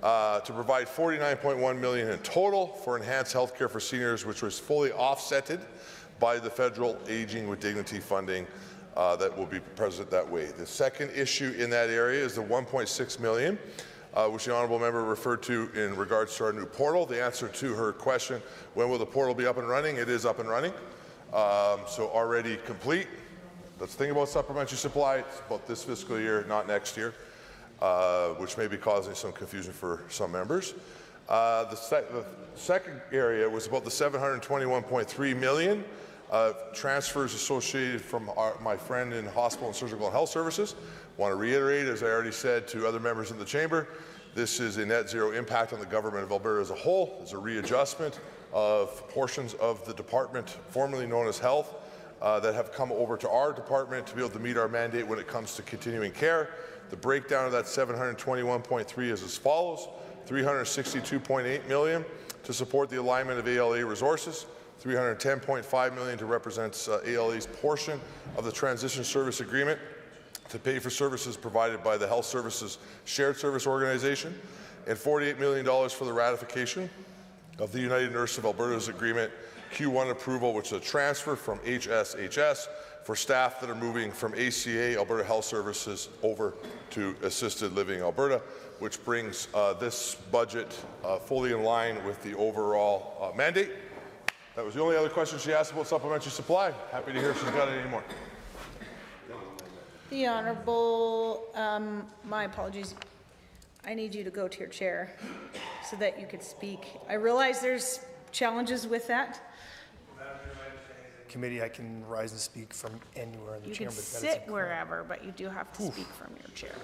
to provide $49.1 million in total for enhanced health care for seniors, which was fully offsetted by the federal Aging with Dignity funding that will be present that way. The second issue in that area is the $1.6 million, which the honourable member referred to in regards to our new portal. The answer to her question, when will the portal be up and running? It is up and running, so already complete. Let's think about supplementary supply. It's about this fiscal year, not next year, which may be causing some confusion for some members. The second area was about the $721.3 million transfers associated from my friend in hospital and surgical and health services. I want to reiterate, as I already said to other members in the chamber, this is a net zero impact on the government of Alberta as a whole. It's a readjustment of portions of the department, formerly known as health, that have come over to our department to be able to meet our mandate when it comes to continuing care. The breakdown of that 721.3 is as follows: $362.8 million to support the alignment of ALA resources, $310.5 million to represent ALA's portion of the transition service agreement to pay for services provided by the Health Services Shared Service Organization, and $48 million for the ratification of the United Nurses of Alberta's agreement Q1 approval, which is a transfer from HSHS for staff that are moving from ACA, Alberta Health Services, over to Assisted Living Alberta, which brings this budget fully in line with the overall mandate. That was the only other question she asked about supplementary supply. Happy to hear she's got any more. The Honourable, my apologies, I need you to go to your chair so that you could speak. I realize there's challenges with that. Committee, I can rise and speak from anywhere in the chamber. You can sit wherever, but you do have to speak from your chair.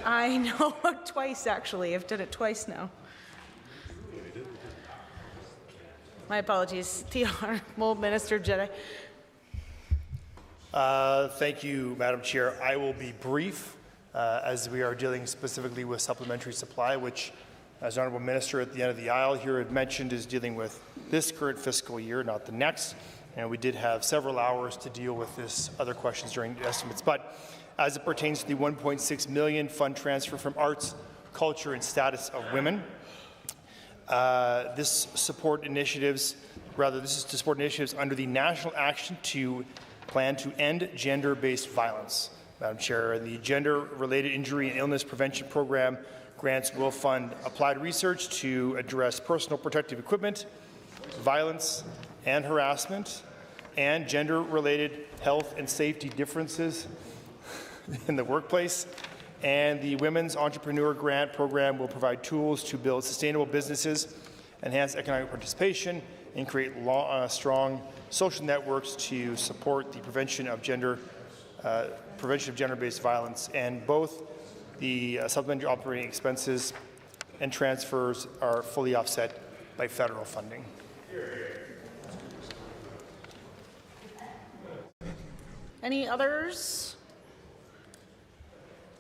I know, twice actually. I've done it twice now. My apologies. The Honourable Minister Jedi. Thank you, Madam Chair. I will be brief as we are dealing specifically with supplementary supply, which, as Honourable Minister at the end of the aisle here had mentioned, is dealing with this current fiscal year, not the next. And we did have several hours to deal with this other questions during the estimates. But as it pertains to the $1.6 million fund transfer from arts, culture, and status of women, this is to support initiatives under the National Action to plan to end gender-based violence. Madam Chair, the Gender-Related Injury and Illness Prevention Program grants will fund applied research to address personal protective equipment, violence and harassment, and gender-related health and safety differences in the workplace. And the Women's Entrepreneur Grant Program will provide tools to build sustainable businesses, enhance economic participation, and create strong social networks to support the prevention of gender-based violence. And both the supplementary operating expenses and transfers are fully offset by federal funding. Any others?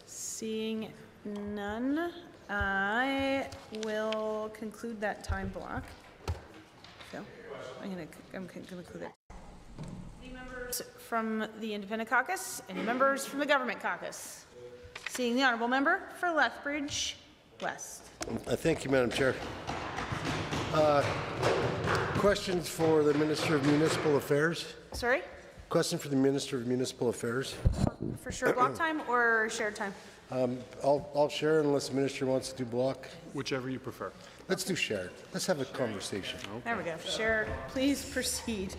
Seeing none, I will conclude that time block. Phil, I'm going to conclude it. Any members from the Independent Caucus? Any members from the Government Caucus? Seeing the Honourable Member for Lethbridge West. Thank you, Madam Chair. Questions for the Minister of Municipal Affairs? Sorry? Question for the Minister of Municipal Affairs. For sure block time or shared time? I'll share unless the Minister wants to do block. Whichever you prefer. Let's do shared. Let's have a conversation. Okay. There we go. Shared. Please proceed.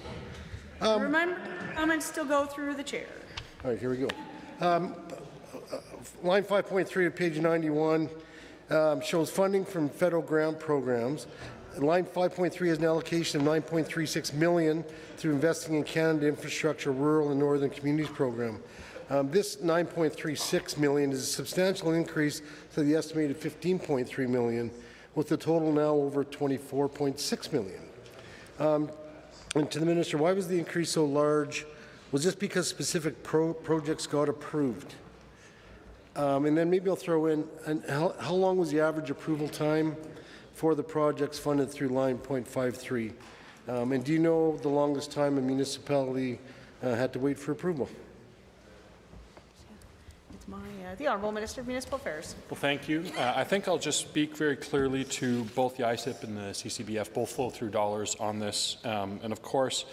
Remember, comments still go through the chair. All right, here we go. Line 5.3 of page 91 shows funding from federal grant programs. Line 5.3 has an allocation of $9.36 million through Investing in Canada Infrastructure Rural and Northern Communities Program. This $9.36 million is a substantial increase to the estimated $15.3 million, with the total now over $24.6 million. And to the Minister, why was the increase so large? Was this because specific projects got approved? And then maybe I'll throw in, and how long was the average approval time for the projects funded through line 0.53? And do you know the longest time a municipality had to wait for approval? It's the Honourable Minister of Municipal Affairs. Well, thank you. I think I'll just speak very clearly to both the ISIP and the CCBF, both flow through dollars on this. And of course,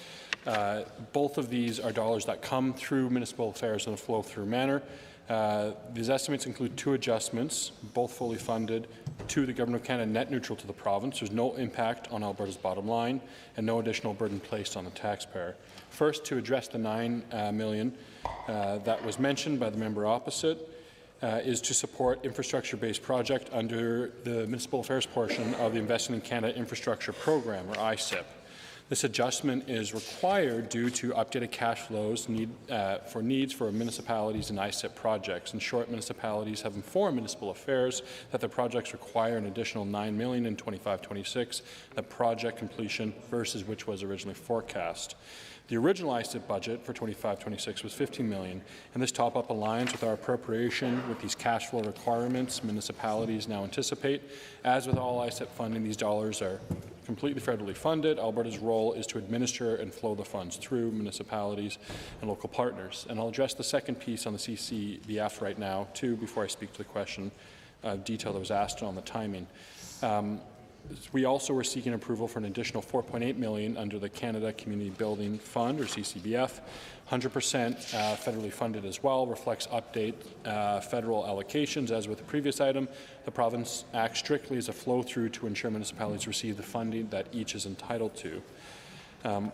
both of these are dollars that come through municipal affairs in a flow through manner. These estimates include two adjustments, both fully funded, to the Government of Canada net neutral to the province. There's no impact on Alberta's bottom line and no additional burden placed on the taxpayer. First, to address the $9 million that was mentioned by the member opposite, is to support infrastructure-based project under the municipal affairs portion of the Investing in Canada Infrastructure Program, or ISIP. This adjustment is required due to updated cash flows for needs for municipalities and ISIP projects. In short, municipalities have informed municipal affairs that the projects require an additional $9 million in 25-26, the project completion versus which was originally forecast. The original ISIP budget for 25-26 was $15 million, and this top-up aligns with our appropriation with these cash flow requirements municipalities now anticipate. As with all ISIP funding, these dollars are completely federally funded. Alberta's role is to administer and flow the funds through municipalities and local partners. And I'll address the second piece on the CCBF right now, too, before I speak to the question detail that was asked on the timing. We also were seeking approval for an additional $4.8 million under the Canada Community Building Fund, or CCBF. 100% federally funded as well, reflects update federal allocations. As with the previous item, the province acts strictly as a flow-through to ensure municipalities receive the funding that each is entitled to.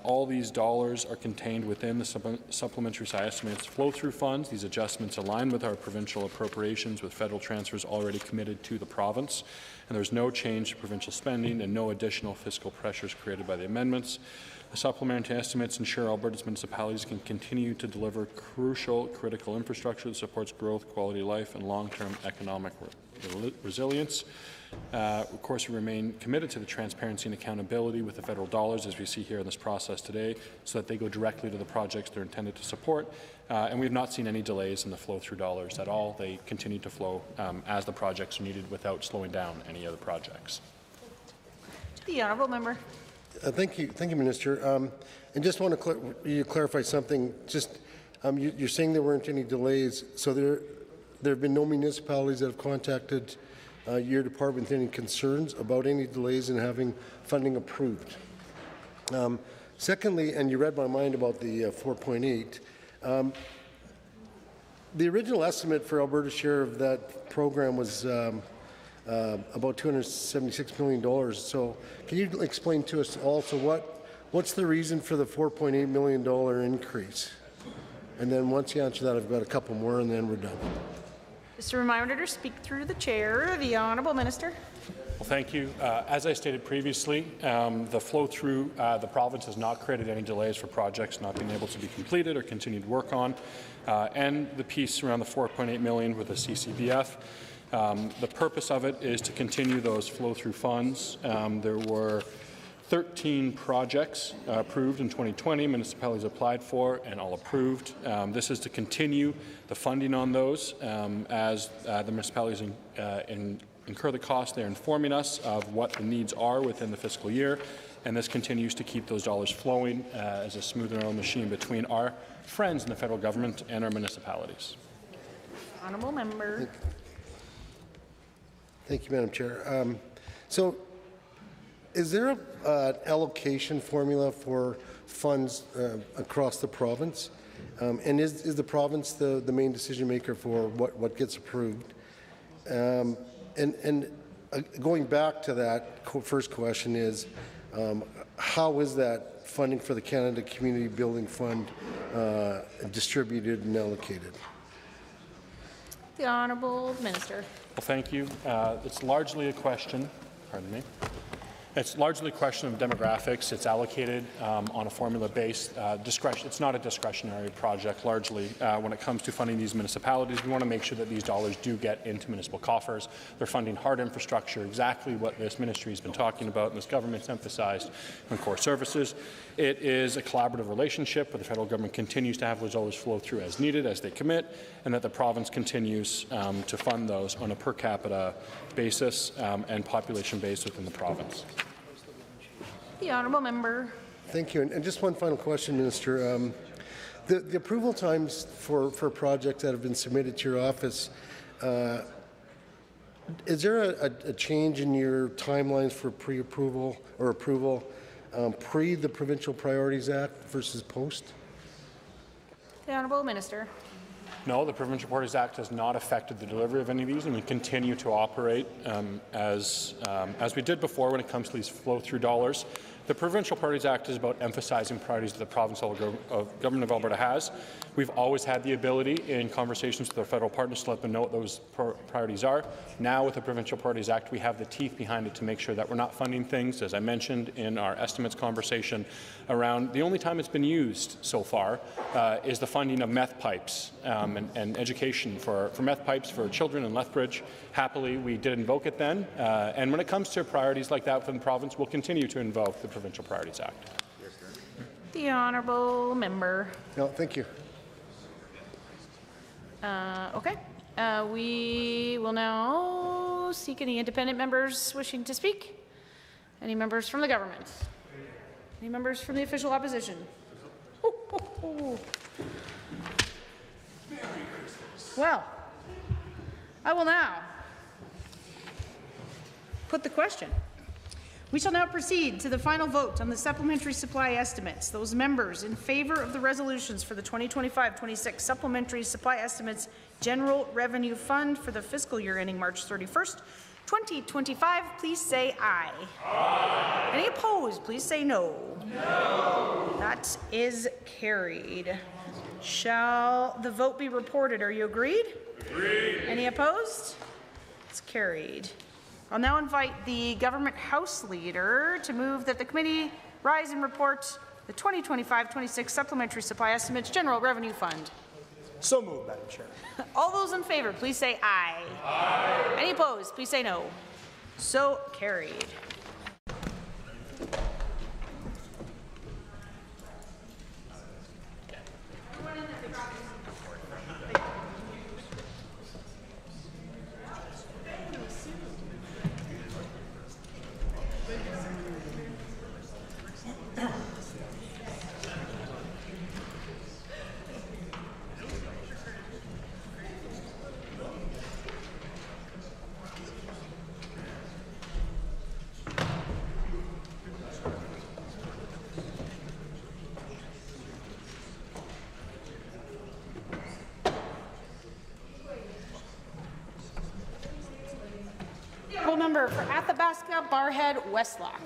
All these dollars are contained within the supplementary estimates flow-through funds. These adjustments align with our provincial appropriations with federal transfers already committed to the province. And there's no change to provincial spending and no additional fiscal pressures created by the amendments. The supplementary estimates ensure Alberta's municipalities can continue to deliver critical infrastructure that supports growth, quality of life, and long-term economic resilience. Of course, we remain committed to the transparency and accountability with the federal dollars, as we see here in this process today, so that they go directly to the projects they're intended to support. And we have not seen any delays in the flow-through dollars at all. They continue to flow as the projects are needed without slowing down any other projects. The Honourable Member. Thank you, Minister. And just want to clarify something. Just you're saying there weren't any delays, so there have been no municipalities that have contacted your department with any concerns about any delays in having funding approved. Secondly, and you read my mind about the 4.8. The original estimate for Alberta's share of that program was about $276 million. So can you explain to us also what's the reason for the $4.8 million increase? And then once you answer that, I've got a couple more and then we're done. Just a reminder to speak through the chair. The Honourable Minister. Well, thank you. As I stated previously, the flow through the province has not created any delays for projects not being able to be completed or continued work on. And the piece around the $4.8 million with the CCBF, the purpose of it is to continue those flow through funds. There were 13 projects approved in 2020, municipalities applied for and all approved. This is to continue the funding on those as the municipalities incur the cost. They're informing us of what the needs are within the fiscal year, and this continues to keep those dollars flowing as a smooth and oil machine between our friends in the federal government and our municipalities. Honourable member. Thank you, Madam Chair. So is there an allocation formula for funds across the province? And is the province the main decision maker for what gets approved? And going back to that first question is, how is that funding for the Canada Community Building Fund distributed and allocated? The Honourable Minister. Well, thank you. It's largely a question, pardon me. It's largely a question of demographics. It's allocated on a formula-based discretion. It's not a discretionary project, largely. When it comes to funding these municipalities, we want to make sure that these dollars do get into municipal coffers. They're funding hard infrastructure, exactly what this ministry has been talking about and this government's emphasized in core services. It is a collaborative relationship where the federal government continues to have those dollars flow through as needed, as they commit, and that the province continues to fund those on a per capita basis and population base within the province. The Honourable Member. Thank you. And just one final question, Minister. The approval times for projects that have been submitted to your office, is there a change in your timelines for pre-approval or approval pre the Provincial Priorities Act versus post? The Honourable Minister. No, the Provincial Priorities Act has not affected the delivery of any of these, and we continue to operate as we did before when it comes to these flow-through dollars. The Provincial Priorities Act is about emphasizing priorities that the provincial government of Alberta has. We've always had the ability in conversations with our federal partners to let them know what those priorities are. Now with the Provincial Priorities Act, we have the teeth behind it to make sure that we're not funding things, as I mentioned in our estimates conversation, around the only time it's been used so far is the funding of meth pipes and education for meth pipes for children in Lethbridge. Happily, we did invoke it then. And when it comes to priorities like that within the province, we'll continue to invoke the Provincial Priorities Act. The Honourable Member. No, thank you. Okay. We will now seek any independent members wishing to speak. Any members from the government? Any members from the official opposition? Well, I will now put the question. We shall now proceed to the final vote on the supplementary supply estimates. Those members in favour of the resolutions for the 2025-26 supplementary supply estimates General Revenue Fund for the fiscal year ending March 31st, 2025, please say aye. Aye. Any opposed, please say no. No. That is carried. Shall the vote be reported? Are you agreed? Agreed. Any opposed? It's carried. I'll now invite the Government House Leader to move that the committee rise and report the 2025-26 Supplementary Supply Estimates General Revenue Fund. So moved, Madam Chair. All those in favour, please say aye. Aye. Any opposed, please say no. So carried. Honourable member for Athabasca, Barhead, Westlock.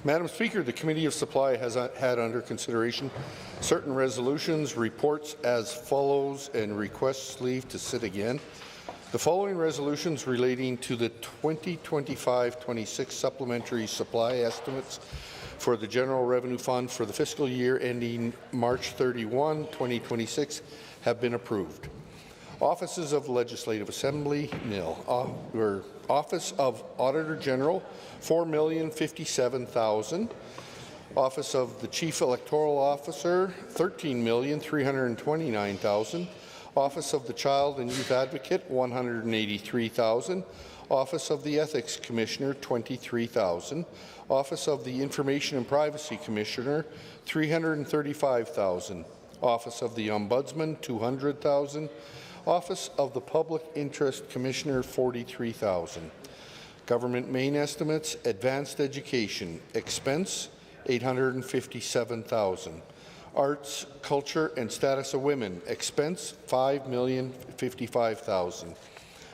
Madam Speaker, the Committee of Supply has had under consideration certain resolutions, reports as follows, and requests leave to sit again. The following resolutions relating to the 2025-26 supplementary supply estimates for the General Revenue Fund for the fiscal year ending March 31, 2026 have been approved. Offices of Legislative Assembly, nil. Office of Auditor General, $4,057,000. Office of the Chief Electoral Officer, $13,329,000. Office of the Child and Youth Advocate, $183,000. Office of the Ethics Commissioner, $23,000. Office of the Information and Privacy Commissioner, $335,000. Office of the Ombudsman, $200,000. Office of the Public Interest Commissioner, $43,000. Government main estimates, advanced education, expense, $857,000. Arts, culture, and status of women, expense, $5,055,000.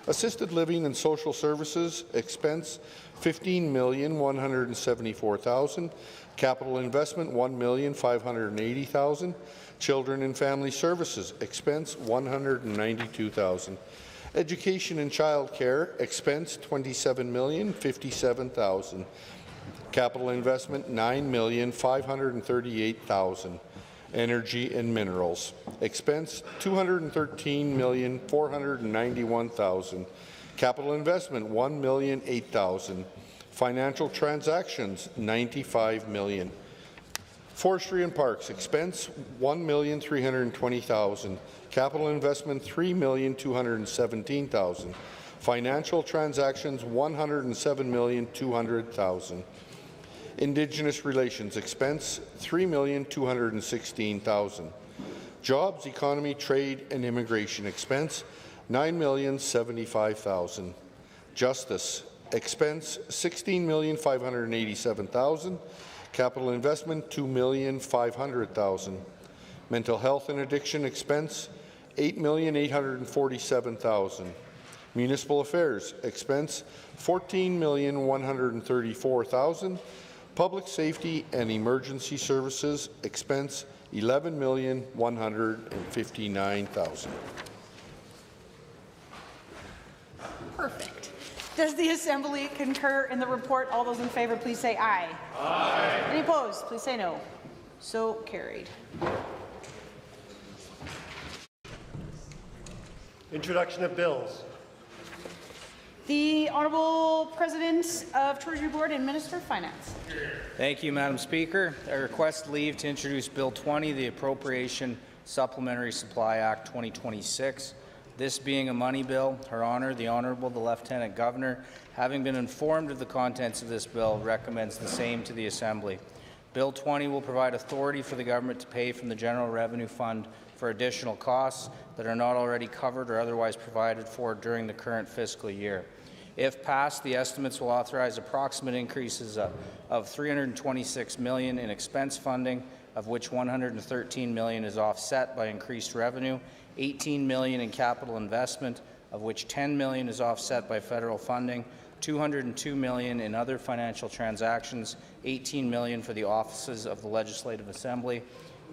Assisted living and social services, expense, $15,174,000. Capital investment, $1,580,000. Children and Family Services, expense $192,000. Education and Child Care, expense $27,057,000. Capital investment $9,538,000. Energy and Minerals, expense $213,491,000. Capital investment $1,008,000. Financial transactions $95 million. Forestry and Parks, expense $1,320,000. Capital investment $3,217,000. Financial transactions $107,200,000. Indigenous Relations, expense $3,216,000. Jobs, Economy, Trade and Immigration, expense $9,075,000. Justice, expense $16,587,000. Capital investment $2,500,000. Mental health and addiction expense $8,847,000. Municipal affairs expense $14,134,000. Public safety and emergency services expense $11,159,000. Perfect. Does the Assembly concur in the report? All those in favour, please say aye. Aye. Any opposed? Please say no. So carried. Introduction of bills. The Honourable President of Treasury Board and Minister of Finance. Thank you, Madam Speaker. I request leave to introduce Bill 20, the Appropriation Supplementary Supply Act 2026. This being a money bill, Her Honour, the Honourable, the Lieutenant Governor, having been informed of the contents of this bill, recommends the same to the Assembly. Bill 20 will provide authority for the government to pay from the General Revenue Fund for additional costs that are not already covered or otherwise provided for during the current fiscal year. If passed, the estimates will authorize approximate increases of $326 million in expense funding, of which $113 million is offset by increased revenue, $18 million in capital investment, of which $10 million is offset by federal funding, $202 million in other financial transactions, $18 million for the offices of the Legislative Assembly,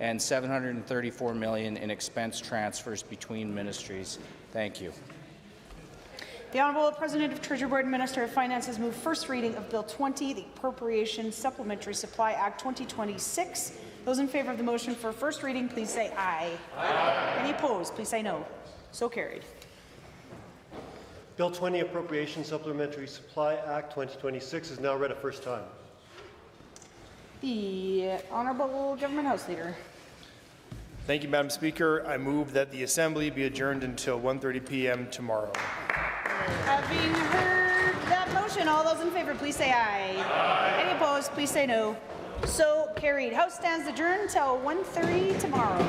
and $734 million in expense transfers between ministries. Thank you. The Honourable President of Treasury Board and Minister of Finance has moved first reading of Bill 20, the Appropriation Supplementary Supply Act 2026. Those in favour of the motion for first reading, please say aye. Aye. Any opposed, please say no. So carried. Bill 20, Appropriation Supplementary Supply Act 2026 is now read a first time. The Honourable Government House Leader. Thank you, Madam Speaker. I move that the Assembly be adjourned until 1:30 p.m. tomorrow. Having heard that motion, all those in favour, please say aye. Aye. Any opposed, please say no. So carried. House stands adjourned until 1:30 tomorrow.